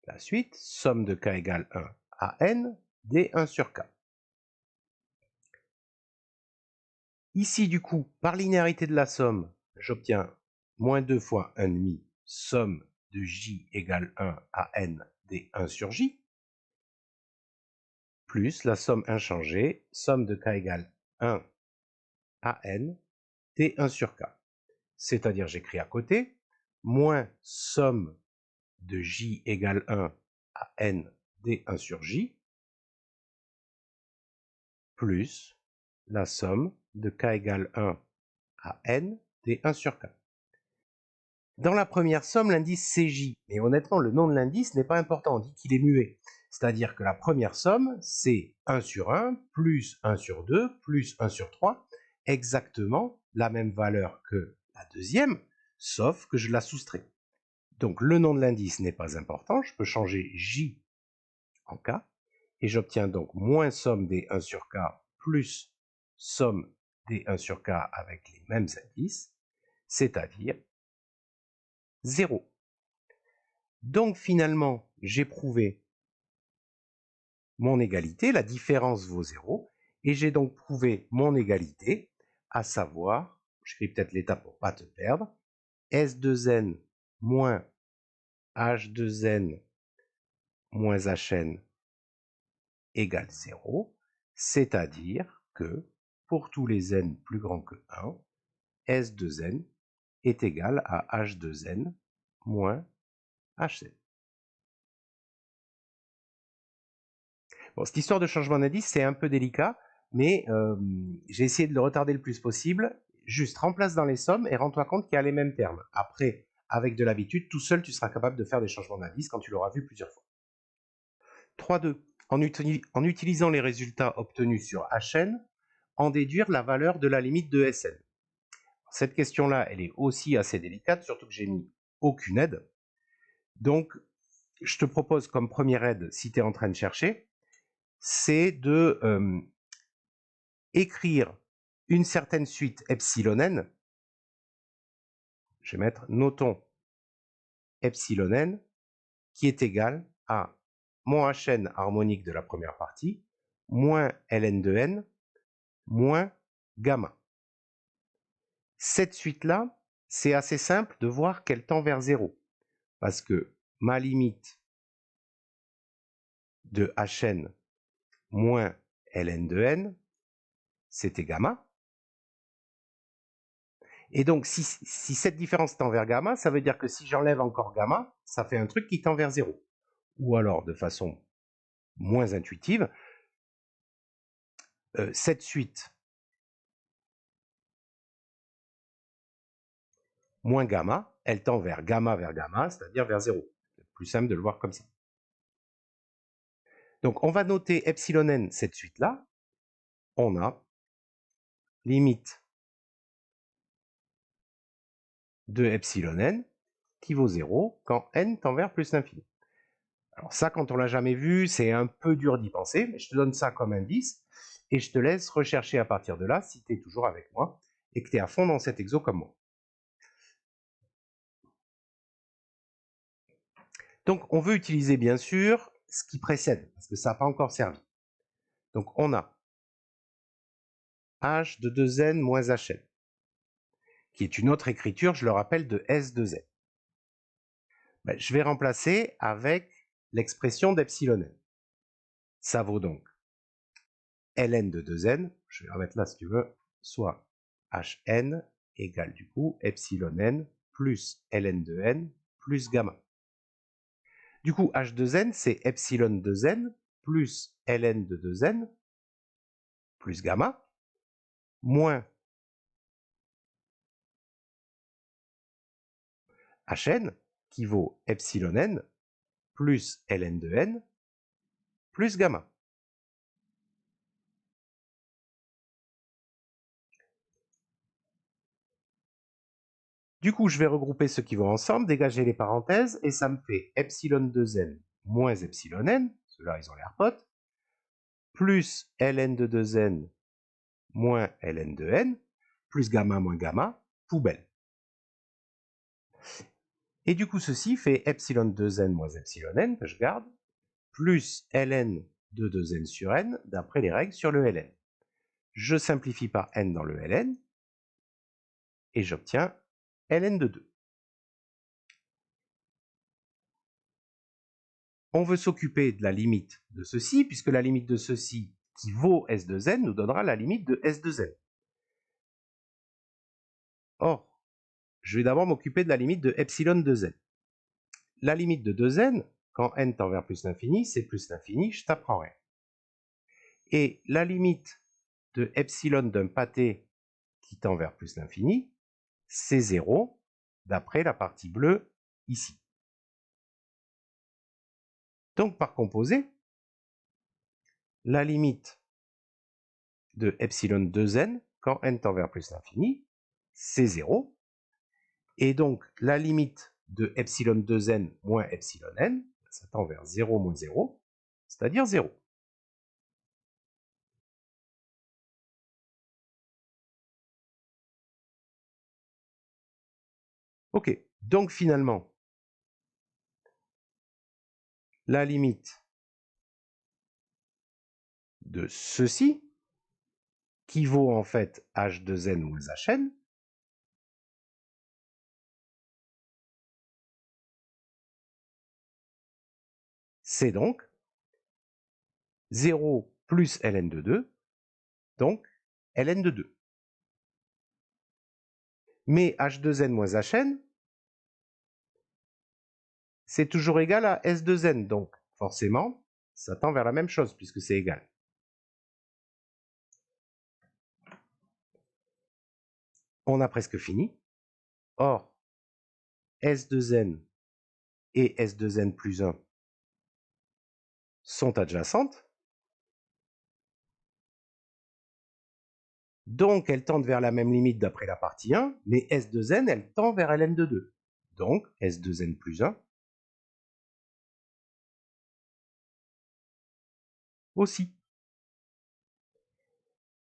la suite, somme de K égale 1 à N des 1 sur K. Ici, du coup, par linéarité de la somme, j'obtiens moins 2 fois 1,5, somme de J égale 1 à N des 1 sur J, plus la somme inchangée, somme de K égale 1 à N des 1 sur K. C'est-à-dire, j'écris à côté, moins somme de J égale 1 à N des 1 sur J, plus la somme de K égale 1 à N des 1 sur K. Dans la première somme, l'indice c'est J, mais honnêtement, le nom de l'indice n'est pas important, on dit qu'il est muet. C'est-à-dire que la première somme, c'est 1 sur 1, plus 1 sur 2, plus 1 sur 3, exactement la même valeur que la deuxième, sauf que je la soustrais. Donc le nom de l'indice n'est pas important, je peux changer J en K, et j'obtiens donc moins somme des 1 sur K plus somme des 1 sur K avec les mêmes indices, c'est-à-dire 0. Donc finalement, j'ai prouvé mon égalité, la différence vaut 0, et j'ai donc prouvé mon égalité, à savoir, j'écris peut-être l'étape pour ne pas te perdre, S2N moins H2N moins HN égale 0, c'est-à-dire que pour tous les n plus grands que 1, S2N est égal à H2N moins HN. Bon, cette histoire de changement d'indice, c'est un peu délicat, mais j'ai essayé de le retarder le plus possible. Juste remplace dans les sommes et rends-toi compte qu'il y a les mêmes termes. Après, avec de l'habitude, tout seul, tu seras capable de faire des changements d'indice quand tu l'auras vu plusieurs fois. 3.2. En utilisant les résultats obtenus sur HN, en déduire la valeur de la limite de SN. Cette question-là, elle est aussi assez délicate, surtout que j'ai mis aucune aide. Donc, je te propose comme première aide, si tu es en train de chercher, c'est de écrire une certaine suite epsilon n. Je vais mettre, notons epsilon n, qui est égal à mon Hn harmonique de la première partie, moins ln de n, moins gamma. Cette suite-là, c'est assez simple de voir qu'elle tend vers 0. Parce que ma limite de Hn moins ln de n, c'était gamma. Et donc, si cette différence tend vers gamma, ça veut dire que si j'enlève encore gamma, ça fait un truc qui tend vers 0. Ou alors, de façon moins intuitive, cette suite moins gamma, elle tend vers gamma, c'est-à-dire vers 0. C'est plus simple de le voir comme ça. Donc, on va noter epsilon n, cette suite-là. On a limite de epsilon n qui vaut 0 quand n tend vers plus l'infini. Alors ça, quand on l'a jamais vu, c'est un peu dur d'y penser, mais je te donne ça comme indice et je te laisse rechercher à partir de là si tu es toujours avec moi et que tu es à fond dans cet exo comme moi. Donc on veut utiliser bien sûr ce qui précède, parce que ça n'a pas encore servi. Donc on a h de 2n moins hn, qui est une autre écriture, je le rappelle, de s de n. Ben, je vais remplacer avec l'expression d'epsilon n. Ça vaut donc ln de 2n, je vais remettre là si tu veux, soit hn égale du coup epsilon n plus ln de n plus gamma. Du coup, h de n, c'est epsilon de n plus ln de 2n plus gamma, moins hn, qui vaut epsilon n plus ln de n plus gamma. Du coup, je vais regrouper ceux qui vont ensemble, dégager les parenthèses, et ça me fait epsilon de n moins epsilon n, ceux-là, ils ont l'air potes, plus ln de 2n moins ln de n, plus gamma moins gamma, poubelle. Et du coup, ceci fait epsilon 2n moins epsilon n, que je garde, plus ln de 2n sur n, d'après les règles sur le ln. Je simplifie par n dans le ln, et j'obtiens ln de 2. On veut s'occuper de la limite de ceci, puisque la limite de ceci qui vaut s de n nous donnera la limite de s de n. Or, je vais d'abord m'occuper de la limite de epsilon de n. La limite de 2n, quand n tend vers plus l'infini, c'est plus l'infini, je t'apprends rien. Et la limite de epsilon d'un pâté qui tend vers plus l'infini, c'est 0, d'après la partie bleue ici. Donc par composé, la limite de epsilon 2n quand n tend vers plus l'infini, c'est 0. Et donc, la limite de epsilon 2n moins epsilon n, ça tend vers 0 moins 0, c'est-à-dire 0. Ok, donc finalement, la limite de ceci, qui vaut en fait h2n moins hn, c'est donc 0 plus ln de 2, donc ln de 2. Mais h2n moins hn, c'est toujours égal à S2n, donc forcément, ça tend vers la même chose puisque c'est égal. On a presque fini. Or, S2n et S2n plus 1 sont adjacentes. Donc, elles tendent vers la même limite d'après la partie 1, mais S2n, elle tend vers ln de 2. Donc, S2n plus 1 aussi.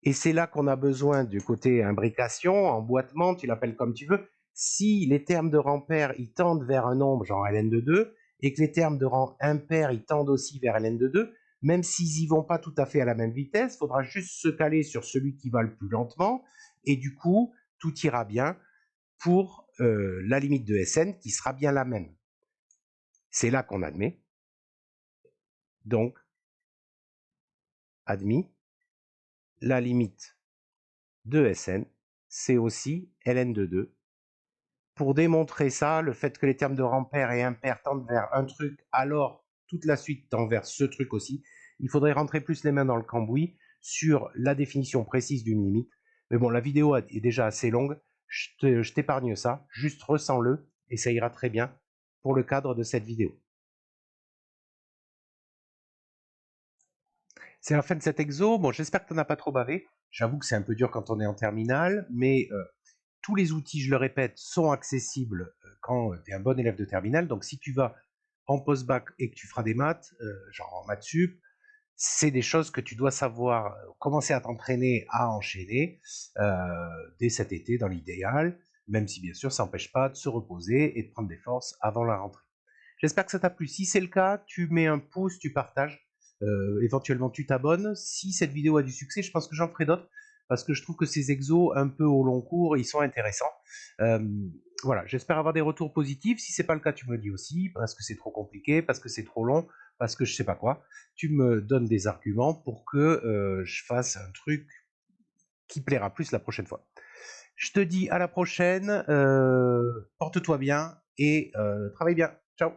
Et c'est là qu'on a besoin du côté imbrication, emboîtement, tu l'appelles comme tu veux. Si les termes de rang pair, ils tendent vers un nombre genre ln de 2, et que les termes de rang impair, ils tendent aussi vers ln de 2, même s'ils n'y vont pas tout à fait à la même vitesse, il faudra juste se caler sur celui qui va le plus lentement, et du coup, tout ira bien pour la limite de Sn qui sera bien la même. C'est là qu'on admet. Donc, admis, la limite de Sn, c'est aussi ln de 2. Pour démontrer ça, le fait que les termes de rang pair et impair tendent vers un truc, alors toute la suite tend vers ce truc aussi, il faudrait rentrer plus les mains dans le cambouis sur la définition précise d'une limite. Mais bon, la vidéo est déjà assez longue, je t'épargne ça, juste ressens-le, et ça ira très bien pour le cadre de cette vidéo. C'est la fin de cet exo. Bon, j'espère que tu n'en as pas trop bavé. J'avoue que c'est un peu dur quand on est en terminale, mais tous les outils, je le répète, sont accessibles quand tu es un bon élève de terminale. Donc, si tu vas en post-bac et que tu feras des maths, genre en maths sup, c'est des choses que tu dois savoir commencer à t'entraîner à enchaîner dès cet été dans l'idéal, même si bien sûr ça n'empêche pas de se reposer et de prendre des forces avant la rentrée. J'espère que ça t'a plu. Si c'est le cas, tu mets un pouce, tu partages, éventuellement tu t'abonnes. Si cette vidéo a du succès, je pense que j'en ferai d'autres parce que je trouve que ces exos un peu au long cours, ils sont intéressants. Voilà, j'espère avoir des retours positifs. Si c'est pas le cas, tu me le dis aussi, parce que c'est trop compliqué, parce que c'est trop long, parce que je sais pas quoi. Tu me donnes des arguments pour que je fasse un truc qui plaira plus la prochaine fois. Je te dis à la prochaine, porte-toi bien et travaille bien. Ciao.